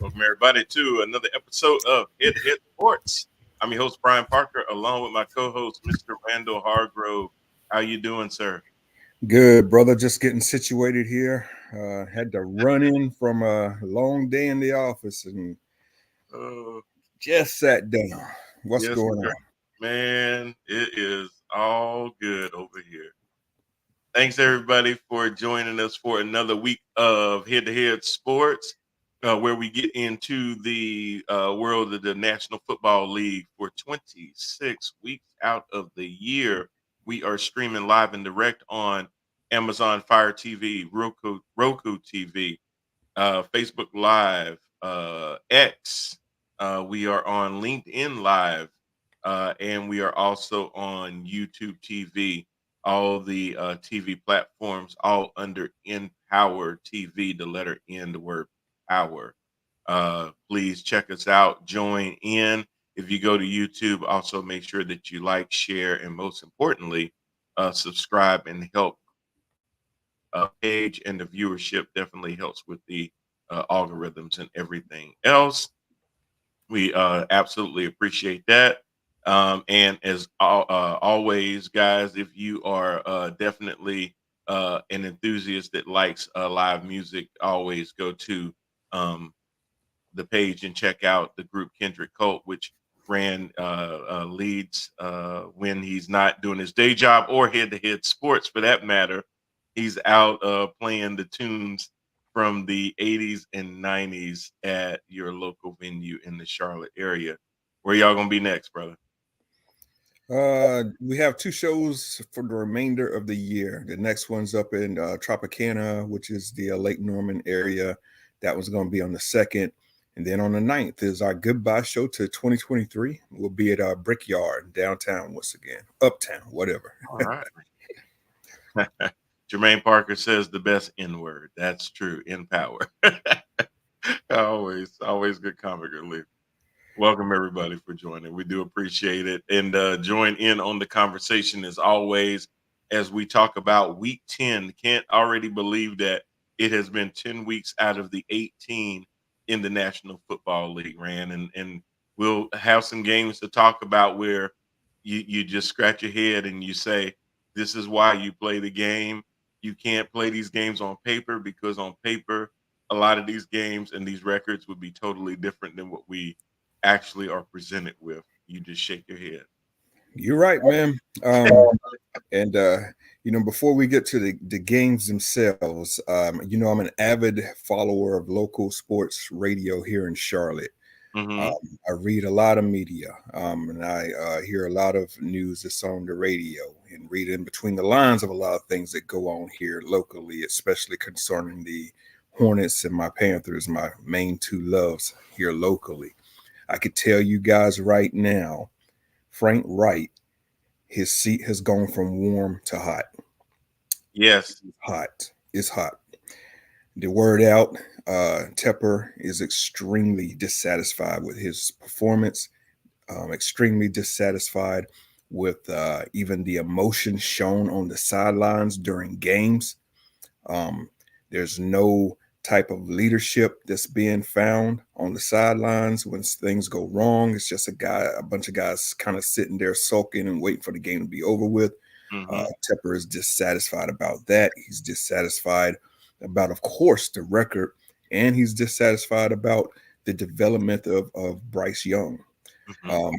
Welcome everybody to another episode of Head to Head Sports. I'm your host Brian Parker, along with my co-host Mr. Randall Hargrove. How you doing, sir? Good, brother. Just getting situated here. Had to run in from a long day in the office and Uh, just sat down. What's yes, going sir. on? Man, it is all good over here. Thanks everybody for joining us for another week of Head to Head Sports, where we get into the world of the National Football League for 26 weeks out of the year. We are streaming live and direct on Amazon Fire TV, Roku TV, Facebook Live, X. We are on LinkedIn Live, and we are also on YouTube TV. All the TV platforms, all under Empower TV, the letter N, the word power. Please check us out. Join in. If you go to YouTube, also make sure that you like, share, and most importantly, subscribe and help page, and the viewership definitely helps with the algorithms and everything else. We absolutely appreciate that. And as always, guys, if you are definitely an enthusiast that likes live music, always go to um, the page and check out the group Kendrick Colt, which Ran leads when he's not doing his day job or head to head sports for that matter. He's out playing the tunes from the 80s and 90s at your local venue in the Charlotte area. Where y'all gonna be next, brother? We have two shows for the remainder of the year. The next one's up in Tropicana, which is the Lake Norman area. That one's going to be on the 2nd. And then on the 9th is our goodbye show to 2023. We'll be at our Brickyard downtown once again, uptown, whatever. All right. Jermaine Parker says the best N word. That's true. In power. Always good comic relief. Welcome everybody for joining. We do appreciate it, and join in on the conversation as always as we talk about Week 10. Can't already believe that it has been 10 weeks out of the 18 in the National Football League, Rand, and we'll have some games to talk about where you just scratch your head and you say, "This is why you play the game." You can't play these games on paper because on paper, a lot of these games and these records would be totally different than what we actually are presented with. You just shake your head. You're right, man. And before we get to the games themselves, I'm an avid follower of local sports radio here in Charlotte. Mm-hmm. I read a lot of media, and I hear a lot of news that's on the radio, and read in between the lines of a lot of things that go on here locally, especially concerning the Hornets and my Panthers, my main two loves here locally. I could tell you guys right now, Frank Wright, his seat has gone from warm to hot. Yes. Hot. It's hot. The word out, Tepper is extremely dissatisfied with his performance, extremely dissatisfied with even the emotion shown on the sidelines during games. Um, there's no type of leadership that's being found on the sidelines when things go wrong. It's just a bunch of guys kind of sitting there sulking and waiting for the game to be over with. Mm-hmm. Tepper is dissatisfied about that. He's dissatisfied about, of course, the record, and he's dissatisfied about the development of Bryce Young. Mm-hmm. Um,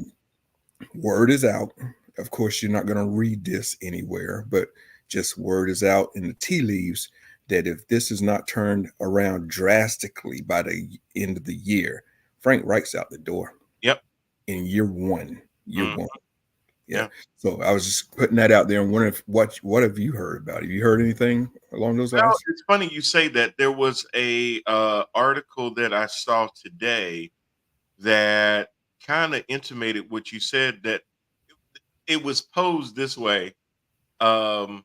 Word is out. Of course, you're not going to read this anywhere, but just word is out in the tea leaves that if this is not turned around drastically by the end of the year, Frank Reich's out the door Yep. in year one. Year Mm-hmm. one. Yeah. Yeah. So I was just putting that out there and wondering what have you heard about it? Have you heard anything along those Well, lines? it's funny you say that. There was a article that I saw today that kind of intimated what you said. That it was posed this way. Um,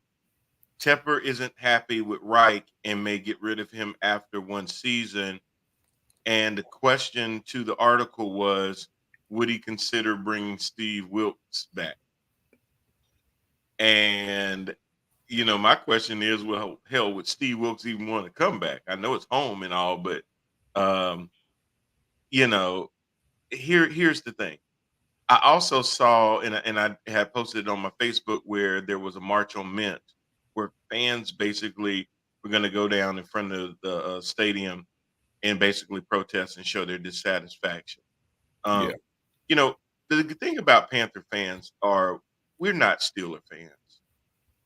Tepper isn't happy with Reich and may get rid of him after one season. And the question to the article was, would he consider bringing Steve Wilkes back? And, my question is, well, hell, would Steve Wilkes even want to come back? I know it's home and all, but um, you know, here's the thing. I also saw, and I had posted it on my Facebook, where there was a march on Mint, where fans basically were going to go down in front of the stadium and basically protest and show their dissatisfaction. Yeah. Um, you know, the good thing about Panther fans are we're not Steeler fans.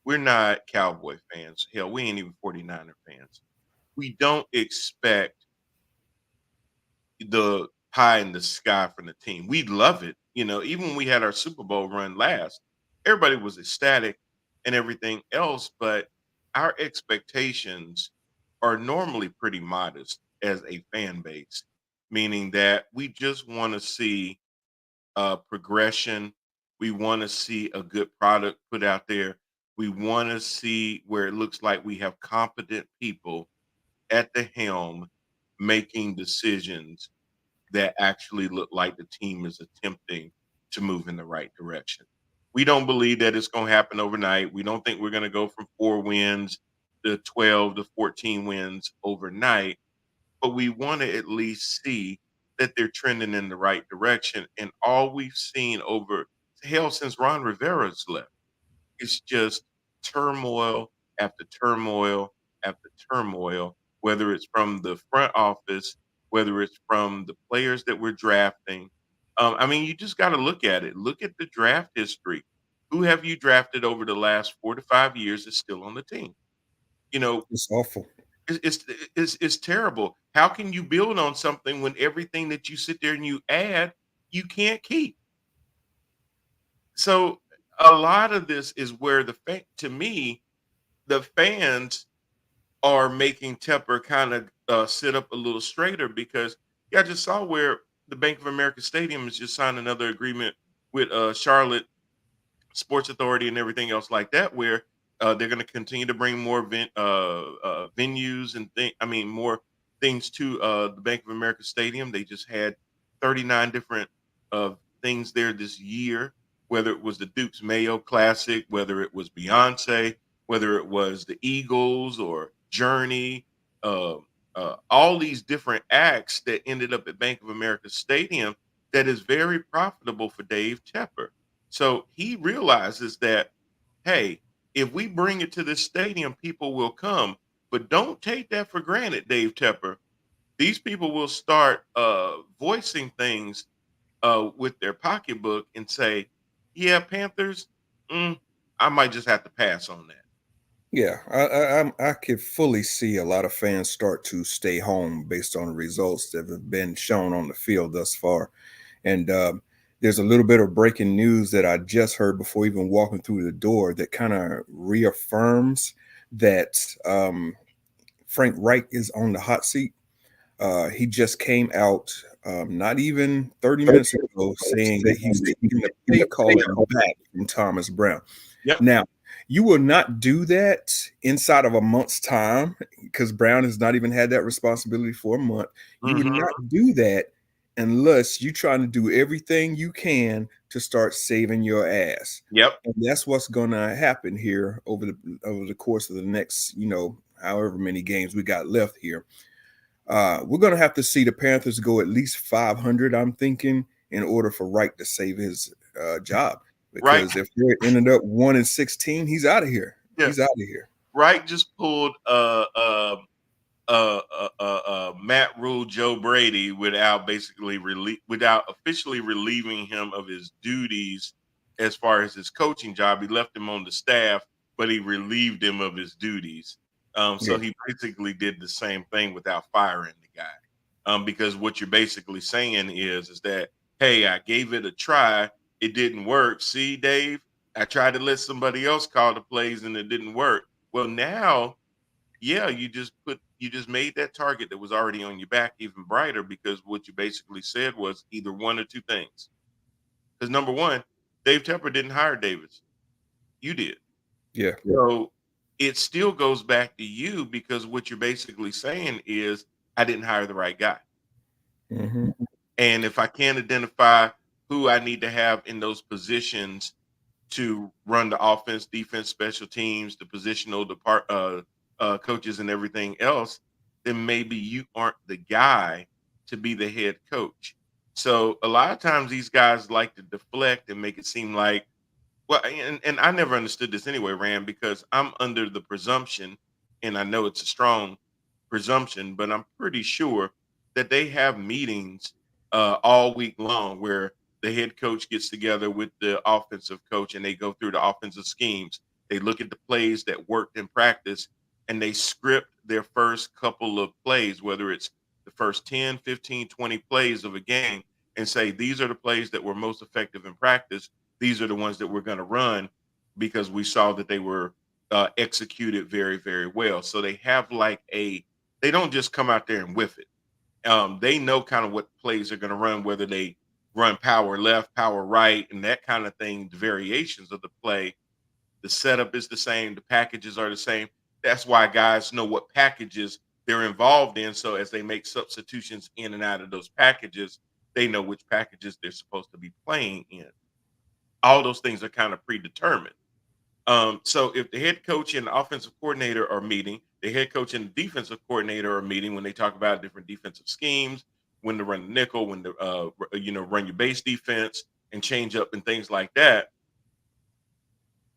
We're not Cowboy fans. Hell, we ain't even 49er fans. We don't expect the pie in the sky from the team. We love it. Even when we had our Super Bowl run last, everybody was ecstatic and everything else, but our expectations are normally pretty modest as a fan base, meaning that we just want to see progression. We want to see a good product put out there. We want to see where it looks like we have competent people at the helm making decisions that actually look like the team is attempting to move in the right direction. We don't believe that it's going to happen overnight. We don't think we're going to go from 4 wins to 12 to 14 wins overnight, but we want to at least see that they're trending in the right direction. And all we've seen over hell since Ron Rivera's left, it's just turmoil after turmoil after turmoil, whether it's from the front office, whether it's from the players that we're drafting. I mean, you just got to look at it. Look at the draft history. Who have you drafted over the last 4 to 5 years is still on the team? You know, It's awful. it's terrible. How can you build on something when everything that you sit there and you add, you can't keep? So a lot of this is where to me, the fans are making Tepper kind of sit up a little straighter because yeah, I just saw where the Bank of America Stadium has just signed another agreement with Charlotte Sports Authority and everything else like that, where they're going to continue to bring more venues and more things to the Bank of America Stadium. They just had 39 different uh, things there this year, whether it was the Duke's Mayo Classic, whether it was Beyonce, whether it was the Eagles or Journey, uh, all these different acts that ended up at Bank of America Stadium that is very profitable for Dave Tepper. So he realizes that, hey, if we bring it to this stadium, people will come. But don't take that for granted, Dave Tepper. These people will start voicing things with their pocketbook and say, yeah, Panthers, I might just have to pass on that. Yeah, I could fully see a lot of fans start to stay home based on the results that have been shown on the field thus far. And there's a little bit of breaking news that I just heard before even walking through the door that kind of reaffirms that Frank Reich is on the hot seat. He just came out not even 30 minutes ago saying that he's taking the play calling back from Thomas Brown. Yep. Now, you will not do that inside of a month's time because Brown has not even had that responsibility for a month. You would not do that unless you're trying to do everything you can to start saving your ass. Yep. And that's what's going to happen here over the course of the next, however many games we got left here. We're going to have to see the Panthers go at least 500, I'm thinking, in order for Reich to save his job. Because if they're ended up 1-16, he's out of here. Yeah. He's out of here. Reich just pulled Matt Rule Joe Brady without officially relieving him of his duties as far as his coaching job. He left him on the staff, but he relieved him of his duties. So he basically did the same thing without firing the guy. Because what you're basically saying is that, hey, I gave it a try. It didn't work. See, Dave, I tried to let somebody else call the plays and it didn't work. Well, now, yeah, you just made that target that was already on your back even brighter because what you basically said was either one or two things. Because number one, Dave Tepper didn't hire Davis. You did. Yeah. So it still goes back to you because what you're basically saying is I didn't hire the right guy. Mm-hmm. And if I can't identify who I need to have in those positions to run the offense, defense, special teams, the positional coaches and everything else, then maybe you aren't the guy to be the head coach. So a lot of times these guys like to deflect and make it seem like, well, and I never understood this anyway, Rand, because I'm under the presumption, and I know it's a strong presumption, but I'm pretty sure that they have meetings all week long where the head coach gets together with the offensive coach and they go through the offensive schemes. They look at the plays that worked in practice and they script their first couple of plays, whether it's the first 10, 15, 20 plays of a game, and say, these are the plays that were most effective in practice. These are the ones that we're going to run because we saw that they were executed very, very well. So they have like they don't just come out there and whiff it. They know kind of what plays are going to run, whether they run power left, power right, and that kind of thing, the variations of the play. The setup is the same, the packages are the same. That's why guys know what packages they're involved in. So as they make substitutions in and out of those packages, they know which packages they're supposed to be playing in. All those things are kind of predetermined. So if the head coach and the offensive coordinator are meeting, the head coach and the defensive coordinator are meeting when they talk about different defensive schemes, when to run the nickel, when to run your base defense and change up and things like that.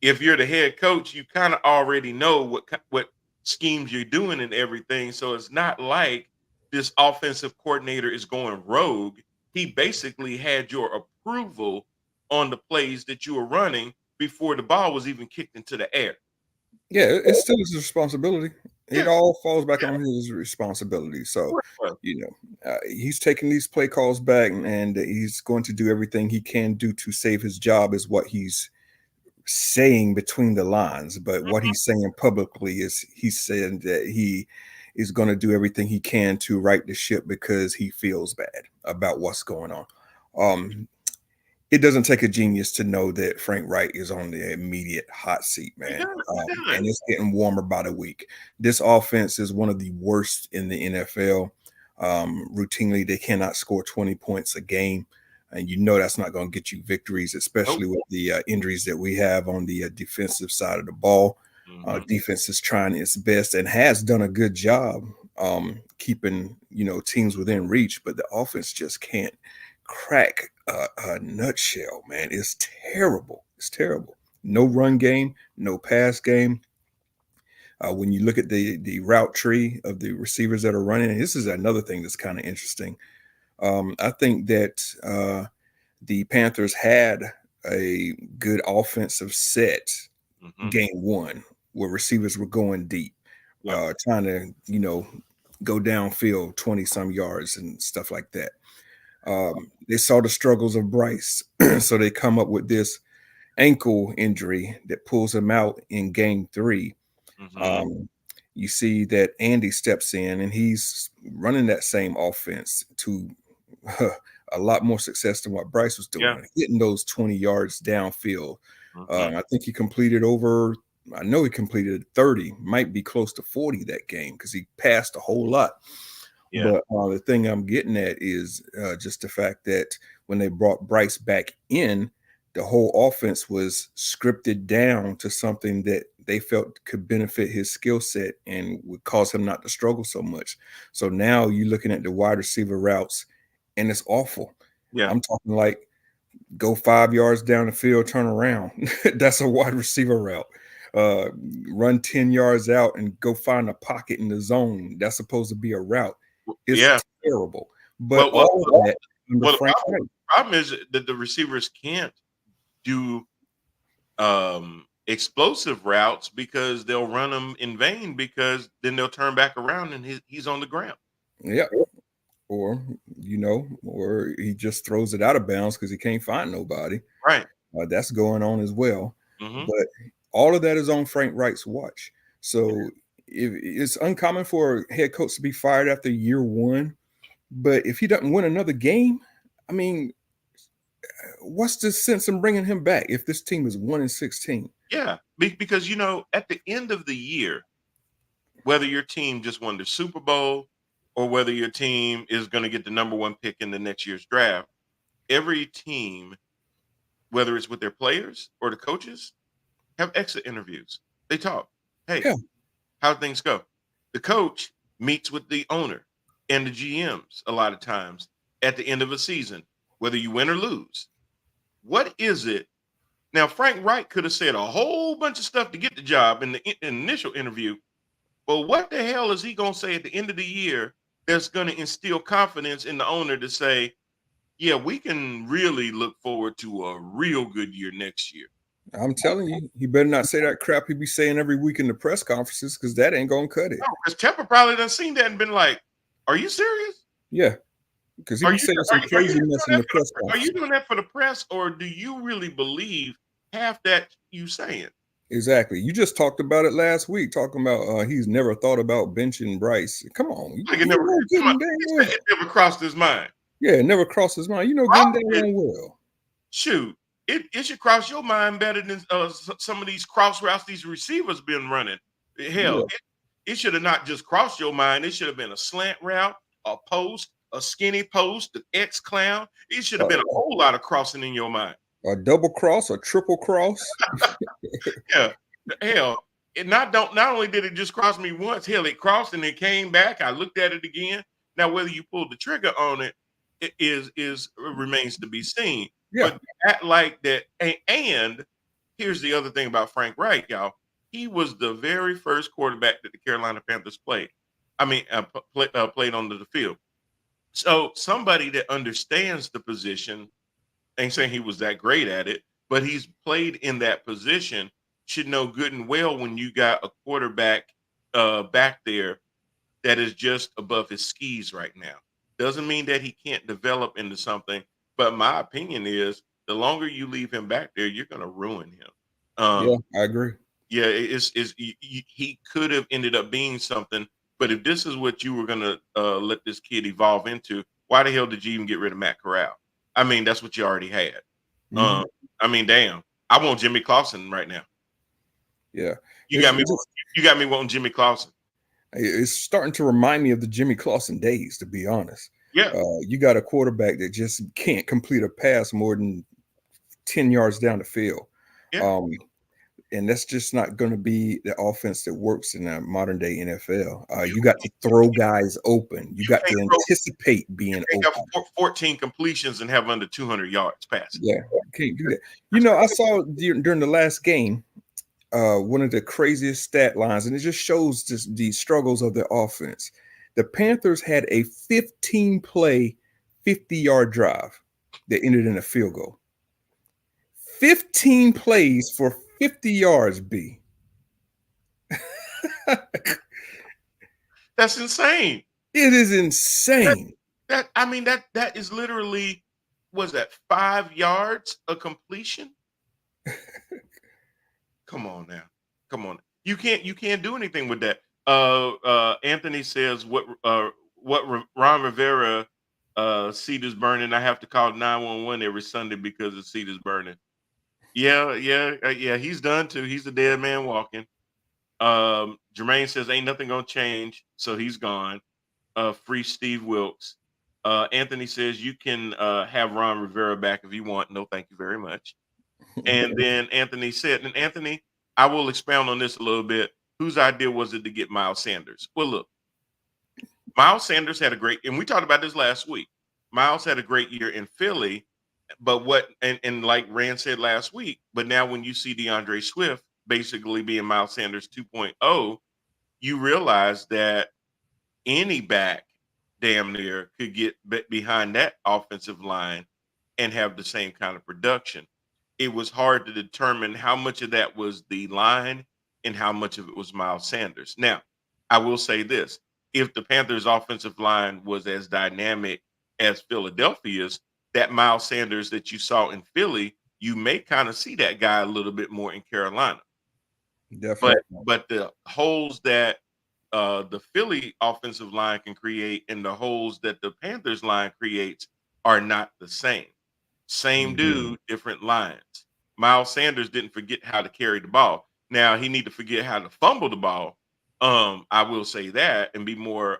If you're the head coach, you kind of already know what schemes you're doing and everything. So it's not like this offensive coordinator is going rogue. He basically had your approval on the plays that you were running before the ball was even kicked into the air. Yeah, it's still his responsibility. It Yeah. all falls back on his responsibility. So, Right. he's taking these play calls back, and he's going to do everything he can do to save his job, is what he's saying between the lines. But what he's saying publicly is he's saying that he is going to do everything he can to right the ship because he feels bad about what's going on. It doesn't take a genius to know that Frank Wright is on the immediate hot seat, man. And it's getting warmer by the week. This offense is one of the worst in the NFL. Routinely, they cannot score 20 points a game. And that's not going to get you victories, especially with the injuries that we have on the defensive side of the ball. Defense is trying its best and has done a good job keeping, teams within reach, but the offense just can't crack a nutshell, man. It's terrible. It's terrible. No run game, no pass game. When you look at the route tree of the receivers that are running, and this is another thing that's kind of interesting. I think that the Panthers had a good offensive set game one where receivers were going deep, trying to, go downfield 20 some yards and stuff like that. They saw the struggles of Bryce, so they come up with this ankle injury that pulls him out in game 3. You see that Andy steps in and he's running that same offense to a lot more success than what Bryce was doing, hitting those 20 yards downfield. I think he completed I know he completed 30, might be close to 40 that game because he passed a whole lot. But the thing I'm getting at is just the fact that when they brought Bryce back in, the whole offense was scripted down to something that they felt could benefit his skill set and would cause him not to struggle so much. So now you're looking at the wide receiver routes, and it's awful. I'm talking like go 5 yards down the field, turn around. That's a wide receiver route. Run 10 yards out and go find a pocket in the zone. That's supposed to be a route. It's terrible. But all of that under Frank Wright. The problem is that the receivers can't do explosive routes because they'll run them in vain because then they'll turn back around and he's on the ground. Yeah. Or he just throws it out of bounds because he can't find nobody. Right. That's going on as well. But all of that is on Frank Wright's watch. So it's uncommon for a head coach to be fired after year 1. But if he doesn't win another game, I mean, what's the sense in bringing him back if this team is 1-16? Yeah, because at the end of the year, whether your team just won the Super Bowl or whether your team is going to get the number 1 pick in the next year's draft, every team, whether it's with their players or the coaches, have exit interviews. They talk. Hey, how things go? The coach meets with the owner and the GMs a lot of times at the end of a season, whether you win or lose. What is it? Now, Frank Wright could have said a whole bunch of stuff to get the job in the initial interview, but what the hell is he going to say at the end of the year that's going to instill confidence in the owner to say, yeah, we can really look forward to a real good year next year? I'm telling you, he better not say that crap he be saying every week in the press conferences, because that ain't gonna cut it. Because Tepper probably done seen that and been like, are you serious? Yeah, because he Are be you, saying are, some you, are, you doing craziness in the that for press the, are you conference. doing that for the press, or do you really believe half that you saying? Exactly. You just talked about it last week, talking about he's never thought about benching Bryce. Come on, you Like it know never, getting damn well. it never crossed his mind. Yeah, it never crossed his mind. You know, getting damn well. Shoot, it should cross your mind better than some of these cross routes these receivers been running. Hell, Yeah. it should have not just crossed your mind. It should have been a slant route, a post, a skinny post, an X clown. It should have been a whole lot of crossing in your mind. A double cross, a triple cross. Yeah, hell, not only did it just cross me once, hell, it crossed and it came back. I looked at it again. Now, whether you pulled the trigger on it, remains to be seen. Yeah. But that like that, and here's the other thing about Frank Wright, y'all. He was the very first quarterback that the Carolina Panthers played. I mean, played on the field. So somebody that understands the position, ain't saying he was that great at it, but he's played in that position, should know good and well when you got a quarterback back there that is just above his skis right now. Doesn't mean that he can't develop into something, but my opinion is the longer you leave him back there, you're going to ruin him. Yeah, I agree. Yeah, he could have ended up being something, but if this is what you were going to let this kid evolve into, why the hell did you even get rid of Matt Corral? I mean, that's what you already had. Mhm. I mean, damn, I want Jimmy Clausen right now. Yeah, You got me wanting Jimmy Clausen. It's starting to remind me of the Jimmy Clausen days, to be honest. Yeah. You got a quarterback that just can't complete a pass more than 10 yards down the field. Yeah. And that's just not going to be the offense that works in a modern day NFL. You got to throw guys open. You got to anticipate being open. Have 14 completions and have under 200 yards passing. Yeah, you can't do that. You know, I saw during the last game, one of the craziest stat lines, and it just shows just the struggles of the offense. The Panthers had a 15-play, 50-yard drive that ended in a field goal. 15 plays for 50 yards, B. That's insane. It is insane. That is literally, was that 5 yards a completion? Come on now. Come on. You can't do anything with that. Anthony says what Ron Rivera seat is burning. I have to call 911 every Sunday because the seat is burning. Yeah, he's done too. He's a dead man walking. Jermaine says ain't nothing gonna change, so he's gone. Free Steve Wilkes. Anthony says you can have Ron Rivera back if you want. No, thank you very much. And then Anthony said, and Anthony, I will expound on this a little bit. Whose idea was it to get Miles Sanders? Well, look, Miles Sanders had a great, and we talked about this last week. Miles had a great year in Philly, but and like Rand said last week, but now when you see DeAndre Swift basically being Miles Sanders 2.0, you realize that any back damn near could get behind that offensive line and have the same kind of production. It was hard to determine how much of that was the line and how much of it was Miles Sanders. Now, I will say this. If the Panthers' offensive line was as dynamic as Philadelphia's, that Miles Sanders that you saw in Philly, you may kind of see that guy a little bit more in Carolina. Definitely. But the holes that the Philly offensive line can create and the holes that the Panthers line creates are not the same. Same dude, different lines. Miles Sanders didn't forget how to carry the ball. Now he need to forget how to fumble the ball. I will say that, and be more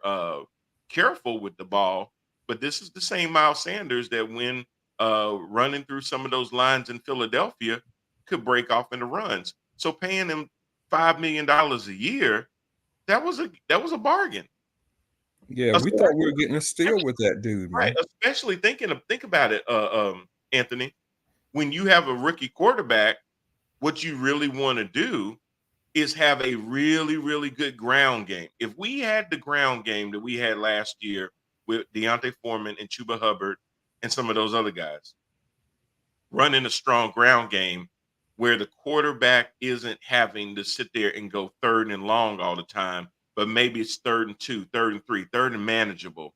careful with the ball. But this is the same Miles Sanders that when running through some of those lines in Philadelphia could break off into runs. So paying him $5 million a year, that was a bargain. Yeah, we thought we were getting a steal with that dude, Right, man. especially think about it, Anthony. When you have a rookie quarterback, what you really want to do is have a really, really good ground game. If we had the ground game that we had last year with Deontay Foreman and Chuba Hubbard and some of those other guys, running a strong ground game where the quarterback isn't having to sit there and go third and long all the time, but maybe it's 3rd and 2, 3rd and 3, third and manageable,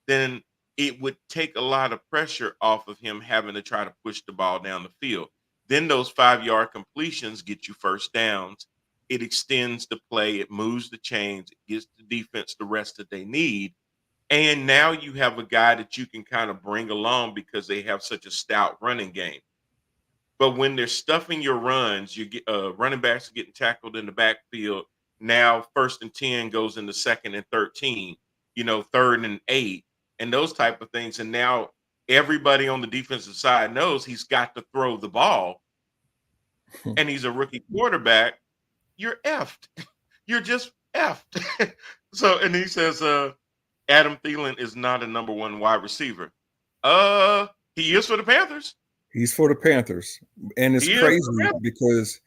then it would take a lot of pressure off of him having to try to push the ball down the field. Then those 5-yard completions get you first downs. It extends the play, it moves the chains, it gives the defense the rest that they need. And now you have a guy that you can kind of bring along because they have such a stout running game. But when they're stuffing your runs, you get running backs getting tackled in the backfield. Now 1st and 10 goes into 2nd and 13, 3rd and 8, and those type of things. And now everybody on the defensive side knows he's got to throw the ball, and he's a rookie quarterback. You're effed. You're just effed. So, and he says, Adam Thielen is not a number 1 wide receiver. He is for the Panthers. He's for the Panthers. And it's crazy because,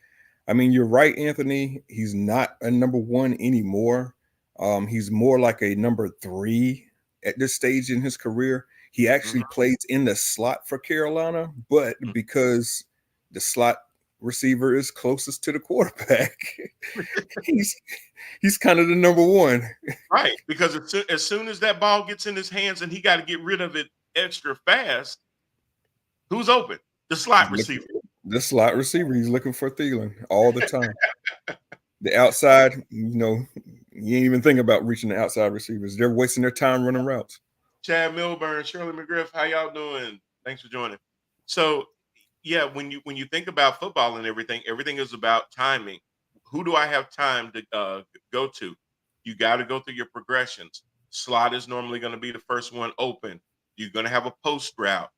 I mean, you're right, Anthony. He's not a number 1 anymore. He's more like a number 3 at this stage in his career. He actually plays in the slot for Carolina, but because the slot receiver is closest to the quarterback, he's kind of the number 1. Right, because as soon as that ball gets in his hands and he got to get rid of it extra fast, who's open? The slot receiver. The slot receiver. He's looking for Thielen all the time. The outside, you ain't even think about reaching the outside receivers. They're wasting their time running routes. Chad Milburn, Shirley McGriff, how y'all doing? Thanks for joining. So, yeah, when you think about football and everything is about timing. Who do I have time to go to? You got to go through your progressions. Slot is normally going to be the first one open. You're going to have a post route.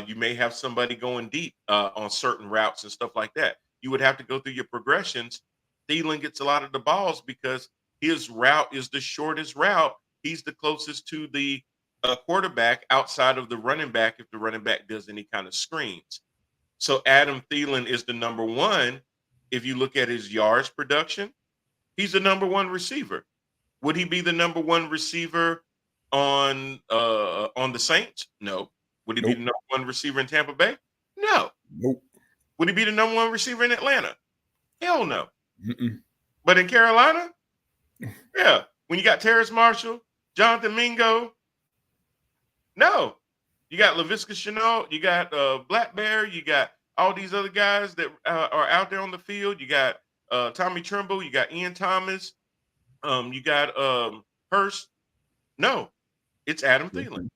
You may have somebody going deep on certain routes and stuff like that. You would have to go through your progressions. Thielen gets a lot of the balls because his route is the shortest route. He's the closest to the quarterback outside of the running back if the running back does any kind of screens. So Adam Thielen is the number 1. If you look at his yards production, he's the number 1 receiver. Would he be the number 1 receiver on the Saints? No. Would he be the number 1 receiver in Tampa Bay? No. Nope. Would he be the number 1 receiver in Atlanta? Hell no. Mm-mm. But in Carolina, yeah. When you got Terrace Marshall, Jonathan Mingo, no. You got Laviska Shenault, you got Black Bear, you got all these other guys that are out there on the field. You got Tommy Tremble, you got Ian Thomas, you got Hurst. No, it's Adam Thielen.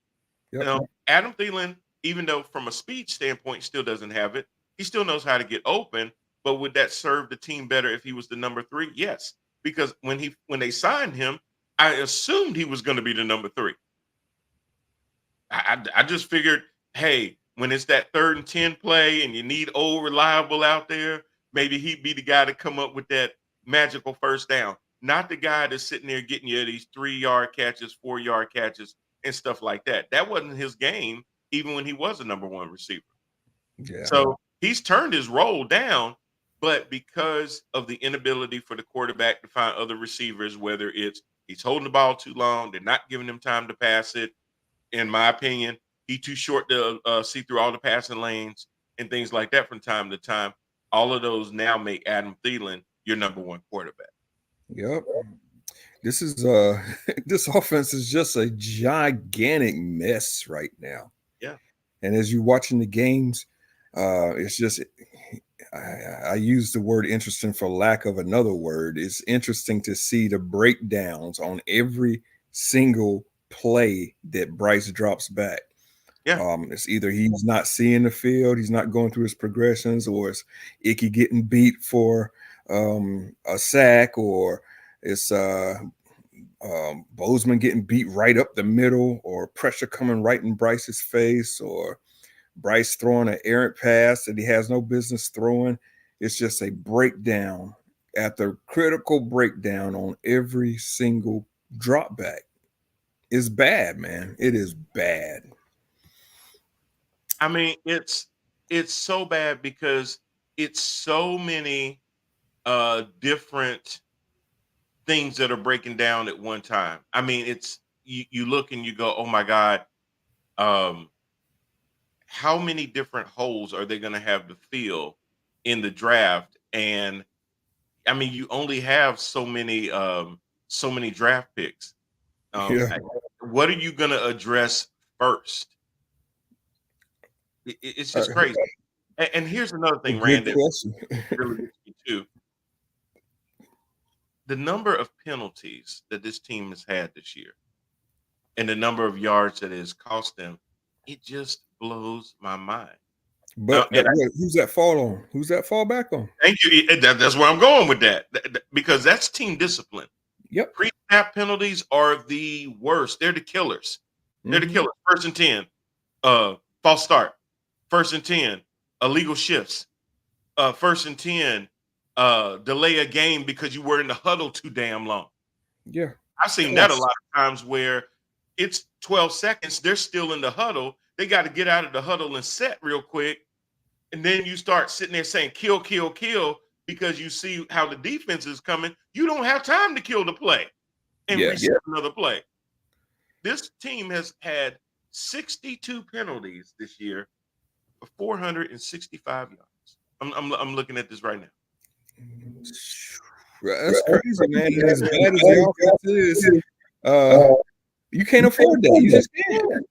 Yep. Adam Thielen, even though from a speed standpoint still doesn't have it, he still knows how to get open. But would that serve the team better if he was the number 3? Yes, because when they signed him, I assumed he was going to be the number 3. I just figured, hey, when it's that 3rd and 10 play and you need old reliable out there, maybe he'd be the guy to come up with that magical first down, not the guy that's sitting there getting you these 3-yard catches, 4-yard catches, and stuff like that. That wasn't his game, even when he was a number 1 receiver. Yeah. So he's turned his role down, but because of the inability for the quarterback to find other receivers, whether it's he's holding the ball too long, they're not giving him time to pass it. In my opinion, he's too short to see through all the passing lanes and things like that from time to time. All of those now make Adam Thielen your number 1 quarterback. Yep. This is this offense is just a gigantic mess right now. Yeah. And as you're watching the games, it's just I use the word interesting for lack of another word. It's interesting to see the breakdowns on every single play that Bryce drops back. Yeah. It's either he's not seeing the field, he's not going through his progressions, or it's Icky getting beat for a sack, or it's Bozeman getting beat right up the middle, or pressure coming right in Bryce's face, or Bryce throwing an errant pass that he has no business throwing. It's just a breakdown after critical breakdown on every single drop back. is bad, man. It is bad. I mean, it's so bad because it's so many different things that are breaking down at one time. I mean, it's you look and you go, oh my God, um, how many different holes are they going to have to fill in the draft? And I mean, you only have so many draft picks. Yeah. What are you going to address first? It's just crazy. And here's another thing, Good Rand, that question. really gets me too. The number of penalties that this team has had this year and the number of yards that it has cost them, it just blows my mind. But who's that fall on? Who's that fall back on? Thank you. That's where I'm going with that, because that's team discipline. Yep. Pre-snap penalties are the worst. They're the killers. They're the Mhm. killers. 1st and 10, false start. 1st and 10, illegal shifts. 1st and 10, delay a game because you were in the huddle too damn long. Yeah. I've seen that a lot of times where it's 12 seconds. They're still in the huddle. They got to get out of the huddle and set real quick. And then you start sitting there saying, kill, kill, kill, because you see how the defense is coming. You don't have time to kill the play and reset another play. This team has had 62 penalties this year for 465 yards. I'm looking at this right now. That's crazy, man. And as bad as the offense is, you can't afford that. You just can't.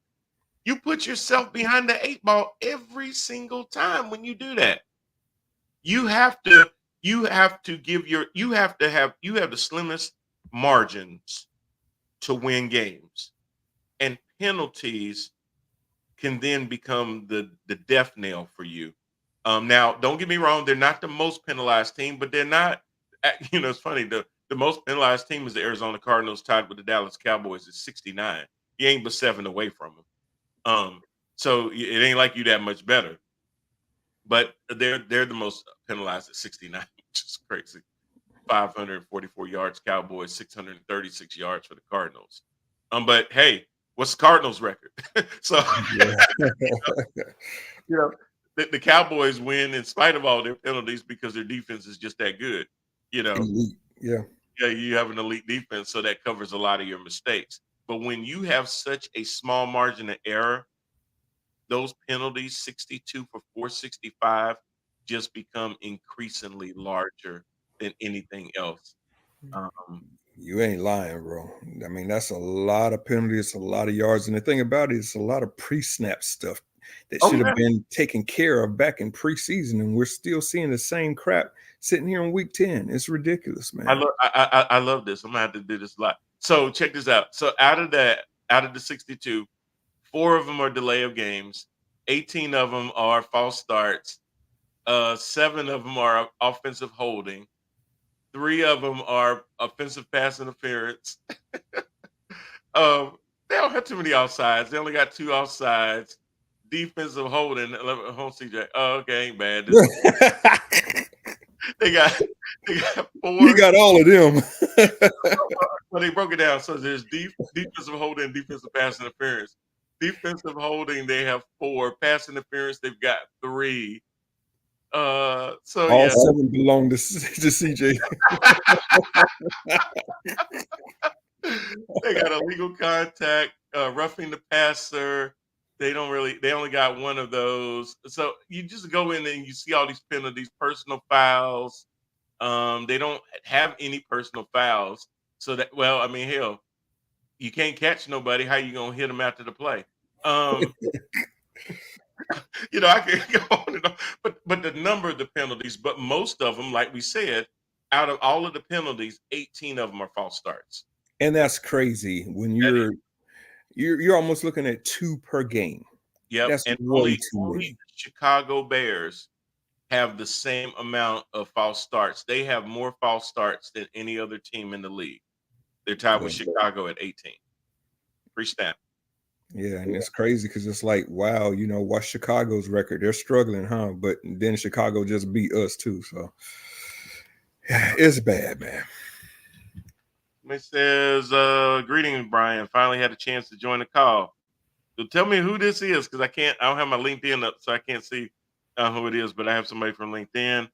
You put yourself behind the 8 ball every single time when you do that. You have to give you have the slimmest margins to win games. And penalties can then become the death nail for you. Now, don't get me wrong, they're not the most penalized team, but they're not, it's funny, the most penalized team is the Arizona Cardinals, tied with the Dallas Cowboys at 69. You ain't but 7 away from them. So it ain't like you that much better, but they're the most penalized at 69, which is crazy. 544 yards, Cowboys, 636 yards for the Cardinals. But hey, what's the Cardinals record? So the Cowboys win in spite of all their penalties because their defense is just that good. Elite. Yeah, you have an elite defense, so that covers a lot of your mistakes. But when you have such a small margin of error, those penalties, 62 for 465, just become increasingly larger than anything else. You ain't lying, bro. I mean, that's a lot of penalties, a lot of yards. And the thing about it is a lot of pre-snap stuff that should have been taken care of back in preseason. And we're still seeing the same crap sitting here in week 10. It's ridiculous, man. I love this. I'm gonna have to do this a lot. So check this out. So out of the 62, 4 of them are delay of games, 18 of them are false starts, 7 of them are offensive holding, 3 of them are offensive pass interference. They don't have too many offsides. They only got 2 offsides. Defensive holding. Home CJ. Oh, okay, ain't bad. They got 4. You got all of them. Well, they broke it down. So there's defensive holding, defensive pass interference. Defensive holding, they have 4. Pass interference, they've got 3. So all 7 belong to CJ. They got illegal contact, roughing the passer. They only got 1 of those. So you just go in and you see all these penalties, personal fouls. They don't have any personal fouls. So that, well, I mean, hell, you can't catch nobody. How you gonna hit them after the play? I can go on and on. But the number of the penalties, but most of them, like we said, out of all of the penalties, 18 of them are false starts. And that's crazy when you're almost looking at 2 per game. Yep. That's and way too only many. the Chicago Bears have the same amount of false starts. They have more false starts than any other team in the league. They're tied with Chicago at 18. Pre-snap. Yeah, and it's crazy because it's like, wow, what's Chicago's record? They're struggling, huh? But then Chicago just beat us too. So yeah, it's bad, man. It says, greetings, Brian. Finally had a chance to join the call. So tell me who this is, because I don't have my LinkedIn up, so I can't see who it is, but I have somebody from LinkedIn.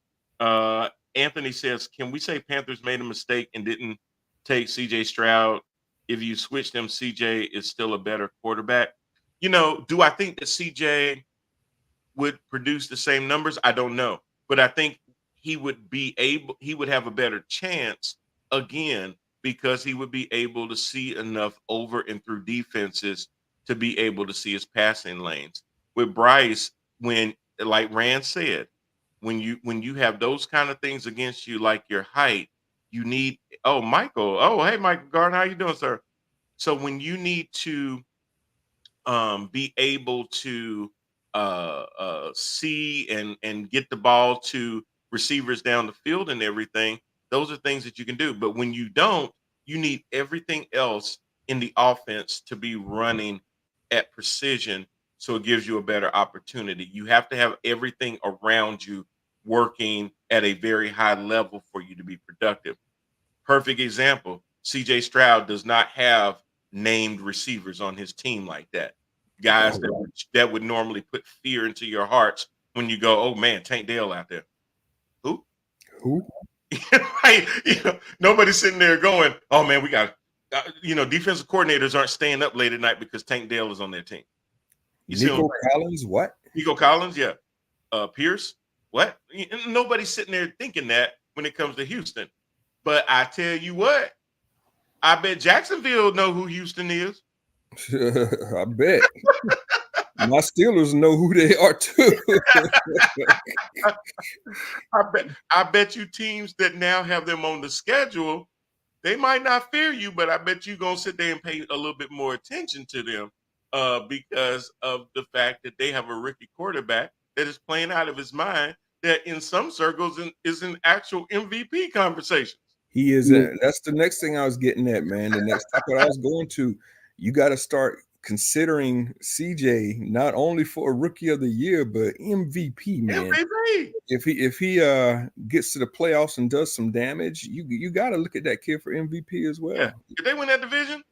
Anthony says, can we say Panthers made a mistake and didn't take CJ Stroud? If you switch them, CJ is still a better quarterback. Do I think that CJ would produce the same numbers? I don't know. But I think he would have a better chance again because he would be able to see enough over and through defenses to be able to see his passing lanes. With Bryce, when, like Rand said, when you have those kind of things against you, like your height, you need, Michael. Oh, hey, Michael Gardner, how you doing, sir? So when you need to be able to see and get the ball to receivers down the field and everything, those are things that you can do. But when you don't, you need everything else in the offense to be running at precision, so it gives you a better opportunity. You have to have everything around you working at a very high level for you to be productive. Perfect example, CJ Stroud does not have named receivers on his team like that. Guys that would normally put fear into your hearts when you go, oh man, Tank Dell out there. Who? Nobody's sitting there going, oh man, we got, defensive coordinators aren't staying up late at night because Tank Dell is on their team. Nico Collins, what? Nico Collins, yeah. Pierce, what? Nobody's sitting there thinking that when it comes to Houston. But I tell you what, I bet Jacksonville know who Houston is. I bet. My Steelers know who they are too. I bet you teams that now have them on the schedule, they might not fear you, but I bet you're gonna sit there and pay a little bit more attention to them because of the fact that they have a rookie quarterback that is playing out of his mind, that in some circles is in actual MVP conversations. He is. That's the next thing I was getting at, man. The next topic I was going to. You got to start considering CJ not only for a rookie of the year, but MVP, man. MVP. If he gets to the playoffs and does some damage, you got to look at that kid for MVP as well. Yeah. If they win that division,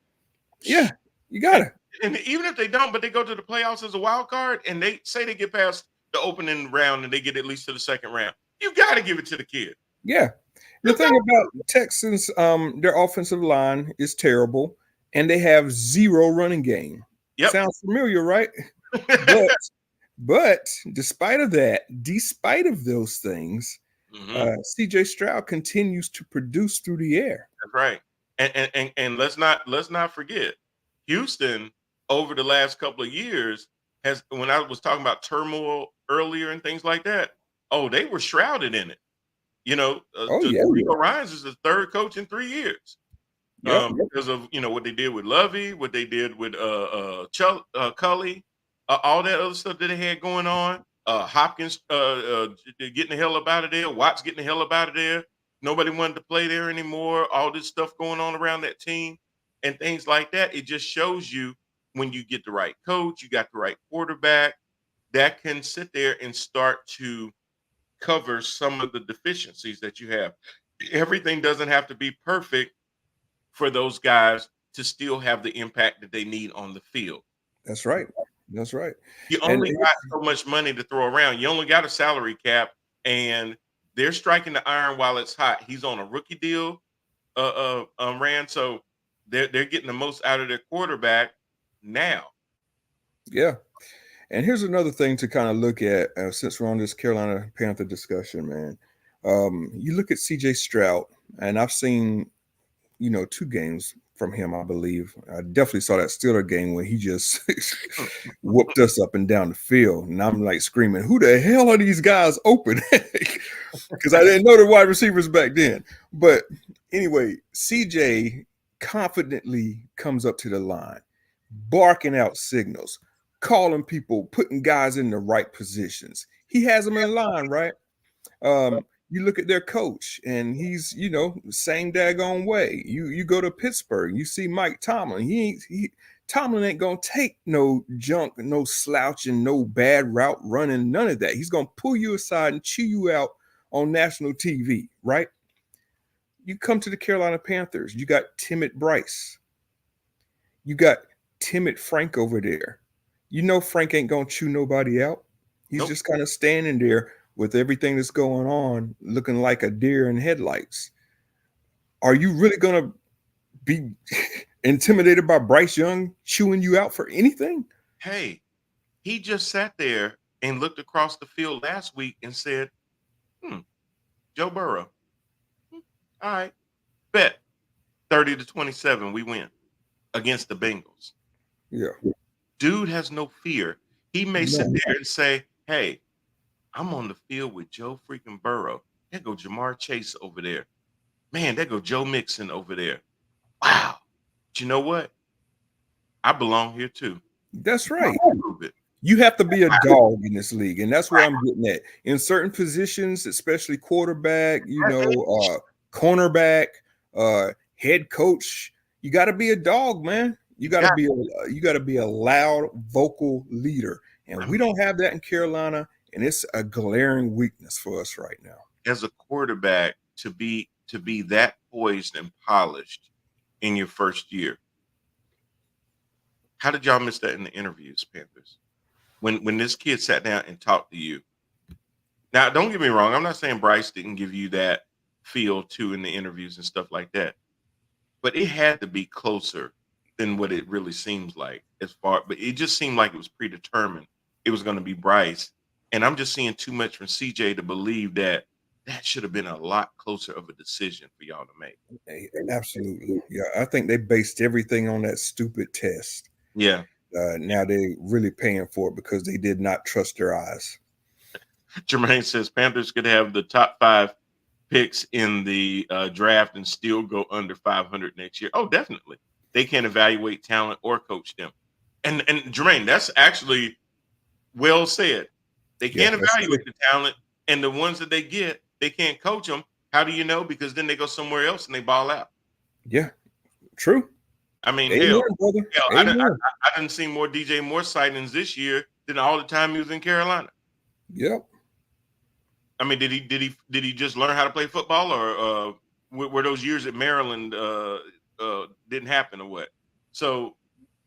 yeah, you got to. And even if they don't, but they go to the playoffs as a wild card, and they say they get past the opening round and they get at least to the second round, you got to give it to the kid. Yeah. The thing about Texans, their offensive line is terrible. And they have zero running game. Yep. Sounds familiar, right? but despite of those things, CJ Stroud continues to produce through the air. That's right. And let's not forget, Houston over the last couple of years has, when I was talking about turmoil earlier and things like that, they were shrouded in it. Rico Ryans is the third coach in 3 years. Because of what they did with Lovey, what they did with Cully, all that other stuff that they had going on. Hopkins getting the hell up out of there. Watts getting the hell up out of there. Nobody wanted to play there anymore. All this stuff going on around that team and things like that. It just shows you when you get the right coach, you got the right quarterback that can sit there and start to cover some of the deficiencies that you have. Everything doesn't have to be perfect for those guys to still have the impact that they need on the field. That's right. That's right. You only got so much money to throw around. You only got a salary cap, and they're striking the iron while it's hot. He's on a rookie deal, Rand. So they're getting the most out of their quarterback now. Yeah. And here's another thing to kind of look at since we're on this Carolina Panther discussion, man. You look at CJ Stroud, and I've seen 2 games from him, I believe. I definitely saw that Steeler game when he just whooped us up and down the field. And I'm like screaming, who the hell are these guys open? Because I didn't know the wide receivers back then. But anyway, CJ confidently comes up to the line, barking out signals, calling people, putting guys in the right positions. He has them in line, right? You look at their coach, and he's, same daggone way. You go to Pittsburgh, you see Mike Tomlin. Tomlin ain't gonna take no junk, no slouching, no bad route running, none of that. He's gonna pull you aside and chew you out on national TV, right? You come to the Carolina Panthers, you got timid Bryce. You got timid Frank over there. You know Frank ain't gonna chew nobody out. He's Nope. just kind of standing there with everything that's going on, looking like a deer in headlights. Are you really gonna be intimidated by Bryce Young chewing you out for anything? Hey, he just sat there and looked across the field last week and said, Joe Burrow. All right, bet 30-27, we win against the Bengals. Yeah. Dude has no fear. He may sit there and say, hey, I'm on the field with Joe freaking Burrow. There go Jamar Chase over there. Man, there go Joe Mixon over there. Wow. But you know what? I belong here too. That's right. Prove it. You have to be a dog in this league, and that's where I'm getting at. In certain positions, especially quarterback, cornerback, head coach, you got to be a dog, man. You got to be a loud, vocal leader, and we don't have that in Carolina, and it's a glaring weakness for us right now. As a quarterback, to be that poised and polished in your first year. How did y'all miss that in the interviews, Panthers? When this kid sat down and talked to you. Now, don't get me wrong. I'm not saying Bryce didn't give you that feel too in the interviews and stuff like that, but it had to be closer than what it really seems like but it just seemed like it was predetermined. It was going to be Bryce. And I'm just seeing too much from CJ to believe that should have been a lot closer of a decision for y'all to make. Absolutely. Yeah. I think they based everything on that stupid test. Yeah. Now they're really paying for it because they did not trust their eyes. Jermaine says Panthers could have the top 5 picks in the draft and still go under 500 next year. Oh, definitely. They can't evaluate talent or coach them. And Jermaine, that's actually well said. They can't evaluate the talent, and the ones that they get, they can't coach them. How do you know? Because then they go somewhere else and they ball out. Yeah, true. I mean, Amen, I didn't see more DJ Moore sightings this year than all the time he was in Carolina. Yep. I mean, did he just learn how to play football, or were those years at Maryland didn't happen, or what? So,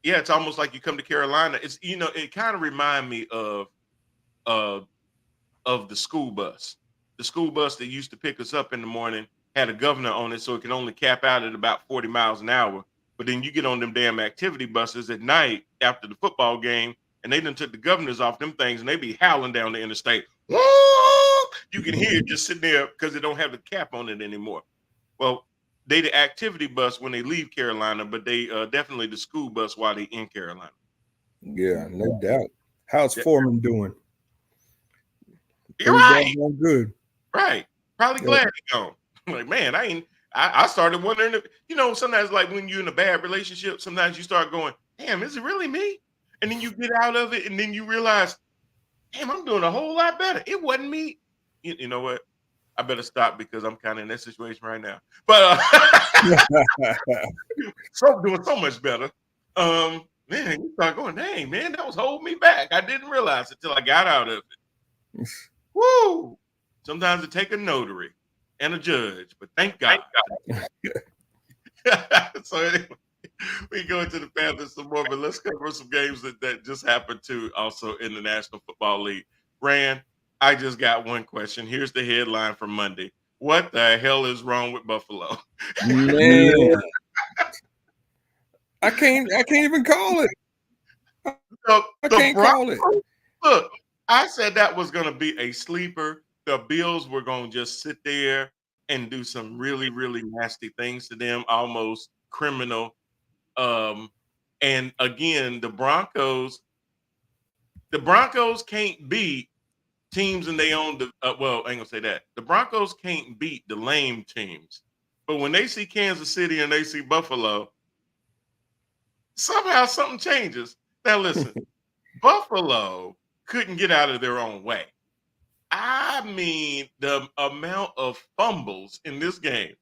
yeah, it's almost like you come to Carolina. It's it kind of remind me of the school bus. The school bus that used to pick us up in the morning had a governor on it, so it can only cap out at about 40 miles an hour. But then you get on them damn activity buses at night after the football game, and they done took the governors off them things, and they be howling down the interstate. You can hear it just sitting there because they don't have the cap on it anymore. Well, they the activity bus when they leave Carolina, but they definitely the school bus while they in Carolina. Yeah, no doubt. How's Foreman doing? You're right. Good. Right. Probably glad he's gone. Like, man, I started wondering if, sometimes like when you're in a bad relationship, sometimes you start going, damn, is it really me? And then you get out of it and then you realize, damn, I'm doing a whole lot better. It wasn't me. You know what? I better stop because I'm kind of in that situation right now. But so doing so much better. Man, you start going, dang, man, that was holding me back. I didn't realize it until I got out of it. Woo! Sometimes it take a notary and a judge, but thank God. So anyway, we go into the Panthers some more, but let's cover some games that just happened too, also in the National Football League. Rand, I just got one question. Here's the headline for Monday. What the hell is wrong with Buffalo? Man. I can't even call it. I can't call it. Look, I said that was going to be a sleeper. The Bills were going to just sit there and do some really, really nasty things to them, almost criminal. And again, the Broncos can't beat teams and they own I ain't gonna say that. The Broncos can't beat the lame teams. But when they see Kansas City and they see Buffalo, somehow something changes. Now listen, Buffalo couldn't get out of their own way. I mean, the amount of fumbles in this game.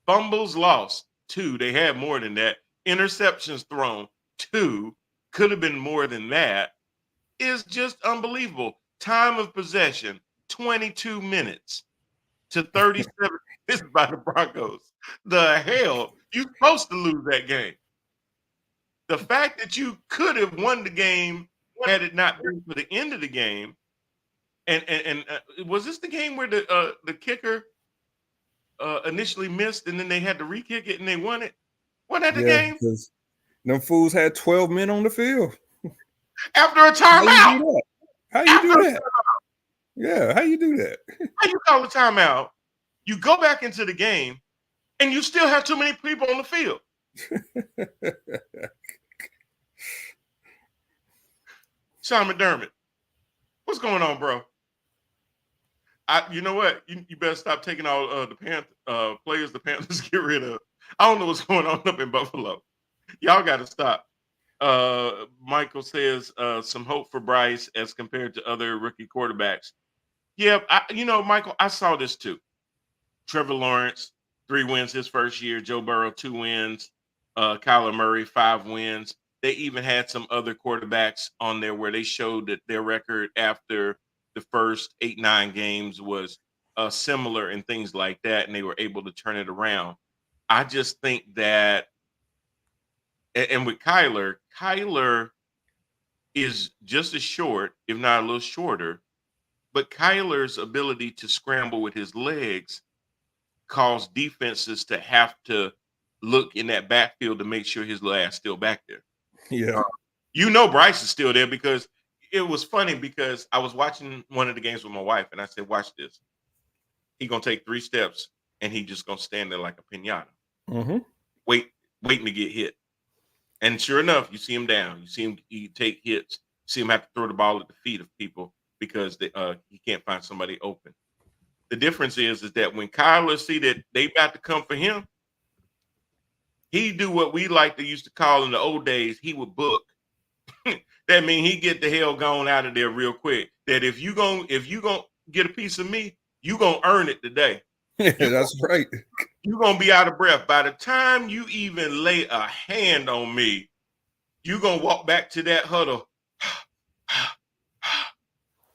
Fumbles lost 2. They had more than that. Interceptions thrown 2. Could have been more than that. Is just unbelievable. Time of possession, 22 minutes to 37. This is by the Broncos. The hell? You're supposed to lose that game. The fact that you could have won the game had it not been for the end of the game, and was this the game where the kicker initially missed and then they had to re-kick it and they won it? Wasn't that the Yeah, game? because them fools had 12 men on the field. After a How you timeout. do that? How you do that? Yeah, how you do that? How you call a timeout? You go back into the game and you still have too many people on the field. Sean McDermott, what's going on, bro? You know what? You better stop taking all the players the Panthers get rid of. I don't know what's going on up in Buffalo. Y'all got to stop. Michael says some hope for Bryce as compared to other rookie quarterbacks. Yeah, Michael, I saw this too. Trevor Lawrence, 3 wins his first year. Joe Burrow, 2 wins. Kyler Murray, 5 wins. They even had some other quarterbacks on there where they showed that their record after the first 8-9 games was similar and things like that, and they were able to turn it around. I just think that, and with Kyler is just as short, if not a little shorter, but Kyler's ability to scramble with his legs caused defenses to have to look in that backfield to make sure his ass still back there. Yeah. Bryce is still there because it was funny because I was watching one of the games with my wife and I said, watch this. He going to take 3 steps and he just going to stand there like a pinata. Mm-hmm. Waiting to get hit. And sure enough, you see him down. You see him take hits. You see him have to throw the ball at the feet of people because he can't find somebody open. The difference is that when Kyler see that they about to come for him, he do what we used to call in the old days, he would book. That means he get the hell gone out of there real quick. That if you gonna get a piece of me, you gonna earn it today. Yeah, that's right. You're gonna be out of breath. By the time you even lay a hand on me, you're gonna walk back to that huddle.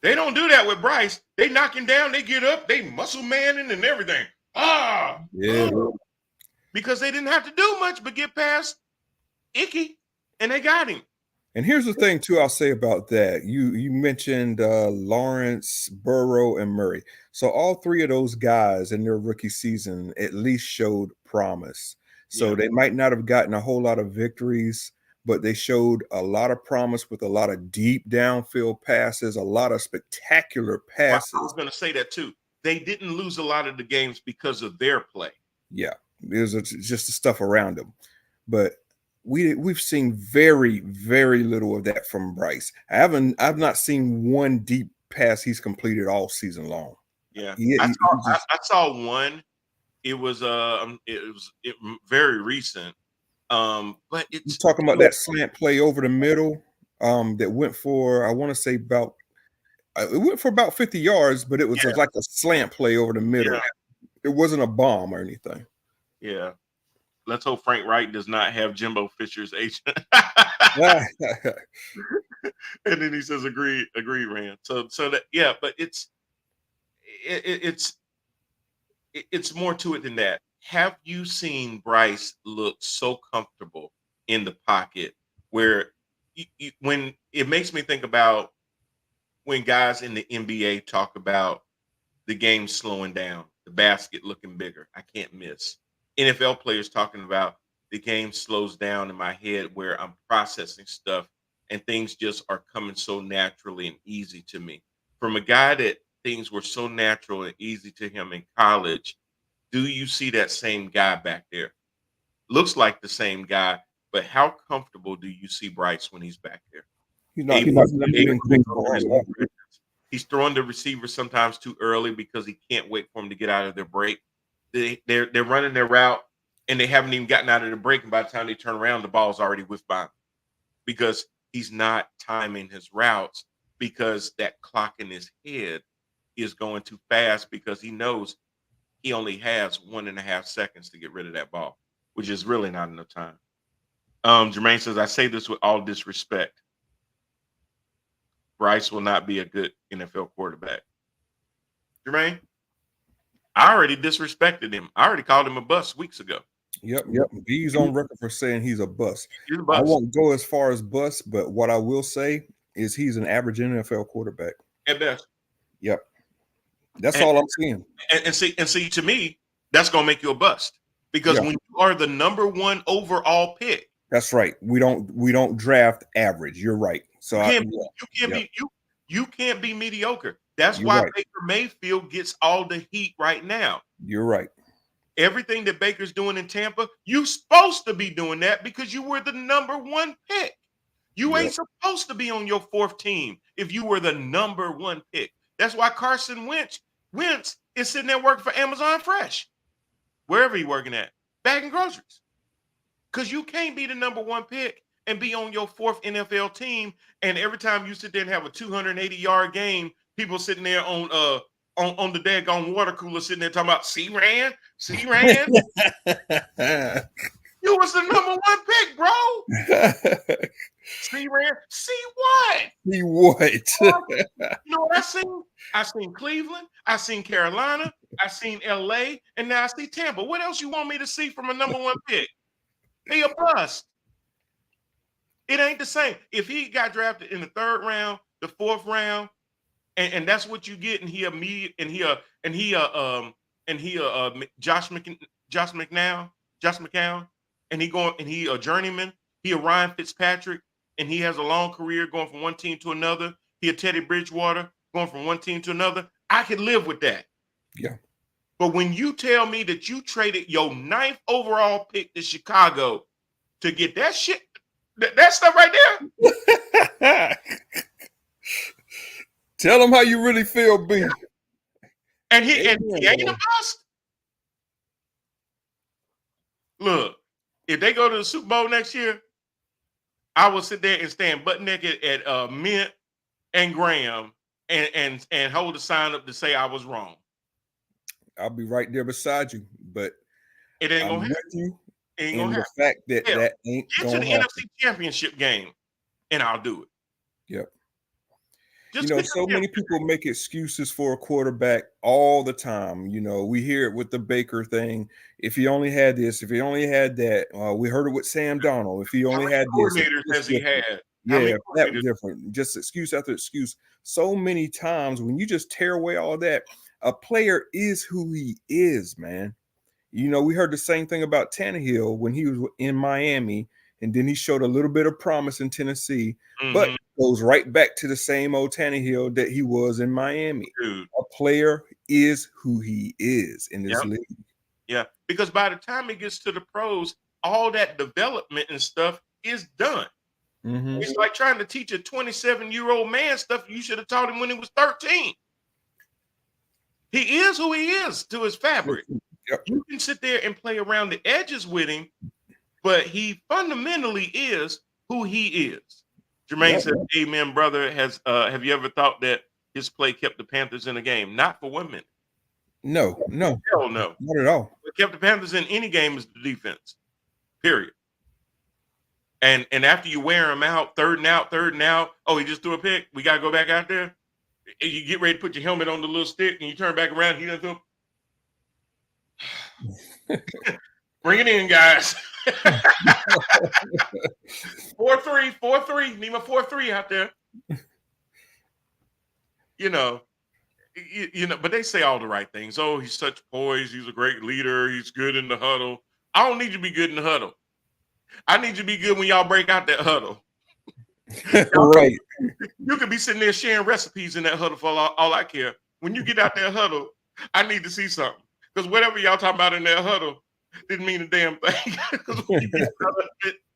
They don't do that with Bryce. They knock him down, they get up, they muscle manning and everything. Yeah. Because they didn't have to do much but get past Icky, and they got him. And here's the thing, too, I'll say about that. You mentioned Lawrence, Burrow, and Murray. So all 3 of those guys in their rookie season at least showed promise. So they might not have gotten a whole lot of victories, but they showed a lot of promise with a lot of deep downfield passes, a lot of spectacular passes. Well, I was going to say that, too. They didn't lose a lot of the games because of their play. Yeah, there's just the stuff around them. But we've seen very, very little of that from Bryce. I've not seen one deep pass he's completed all season long. Yeah, I saw one. It was very recent. But it's talking about that slant play over the middle that went for, I want to say about 50 yards, but it was like a slant play over the middle. Yeah. It wasn't a bomb or anything. Yeah. Let's hope Frank Wright does not have Jimbo Fisher's agent. And then he says, agree, Rand. So that, yeah, but it's more to it than that. Have you seen Bryce look so comfortable in the pocket where when it makes me think about when guys in the NBA talk about the game slowing down, the basket looking bigger, I can't miss. NFL players talking about the game slows down in my head where I'm processing stuff and things just are coming so naturally and easy to me. From a guy that things were so natural and easy to him in college, do you see that same guy back there? Looks like the same guy, but how comfortable do you see Bryce when he's back there? He's throwing the receiver sometimes too early because he can't wait for him to get out of their break. They're running their route and they haven't even gotten out of the break. And by the time they turn around, the ball's already whiffed by him because he's not timing his routes because that clock in his head is going too fast because he knows he only has 1.5 seconds to get rid of that ball, which is really not enough time. Jermaine says, I say this with all disrespect. Bryce will not be a good NFL quarterback. Jermaine? I already disrespected him. I already called him a bust weeks ago. Yep. He's on record for saying he's a bust. He's a I bust. won't go as far as bust, but what I will say is he's an average NFL quarterback. At best. Yep. That's all I'm seeing. And see, to me, that's gonna make you a bust. Because when you are the number 1 overall pick. That's right. We don't draft average. You're right. So you can't be mediocre. That's You're why right. Baker Mayfield gets all the heat right now. You're right. Everything that Baker's doing in Tampa, you're supposed to be doing that because you were the number 1 pick. You ain't supposed to be on your 4th team if you were the number 1 pick. That's why Carson Wentz is sitting there working for Amazon Fresh, wherever he's working at, bagging groceries. Because you can't be the number 1 pick and be on your 4th NFL team, and every time you sit there and have a 280-yard game, people sitting there on the daggone water cooler sitting there talking about C-Ran. You was the number 1 pick, bro. C-Ran. See what? See what? You know what I seen? I seen Cleveland. I seen Carolina. I seen LA. And now I see Tampa. What else you want me to see from a number 1 pick? He a bust. It ain't the same. If he got drafted in the 3rd round, the 4th round, and that's what you get, and he Josh McCown, and he a journeyman. He a Ryan Fitzpatrick, and he has a long career going from one team to another. He a Teddy Bridgewater going from one team to another. I can live with that. Yeah. But when you tell me that you traded your 9th overall pick to Chicago to get that shit, that stuff right there. Tell them how you really feel, B. And he ain't a bust. Look, if they go to the Super Bowl next year, I will sit there and stand butt naked at Mint and Graham and hold a sign up to say I was wrong. I'll be right there beside you, but it ain't gonna happen. You ain't gonna happen. The fact that that ain't get to the NFC Championship game, and I'll do it. Yep. So many people make excuses for a quarterback all the time. We hear it with the Baker thing. If he only had this, if he only had that, we heard it with Sam Darnold. If he only had this, coordinators has he had? Yeah, that was different. Just excuse after excuse. So many times when you just tear away all that, a player is who he is, man. We heard the same thing about Tannehill when he was in Miami, and then he showed a little bit of promise in Tennessee, but goes right back to the same old Tannehill that he was in Miami. Dude. A player is who he is in this league. Yeah, because by the time he gets to the pros, all that development and stuff is done. Mm-hmm. It's like trying to teach a 27-year-old man stuff you should have taught him when he was 13. He is who he is to his fabric. Yep. You can sit there and play around the edges with him, but he fundamentally is who he is. Jermaine says, "Amen, brother." Have you ever thought that his play kept the Panthers in a game? Not for 1 minute. No. Hell no. Not at all. What kept the Panthers in any game is the defense. Period. And after you wear him out, third and out. Oh, he just threw a pick. We gotta go back out there. You get ready to put your helmet on the little stick, and you turn back around. He doesn't throw. Bring it in, guys. 4-3. Need my 4-3 out there. But they say all the right things. Oh, he's such poise. He's a great leader. He's good in the huddle. I don't need you to be good in the huddle. I need you to be good when y'all break out that huddle. Right. You could be sitting there sharing recipes in that huddle for all I care. When you get out that huddle, I need to see something. Because whatever y'all talking about in that huddle didn't mean a damn thing.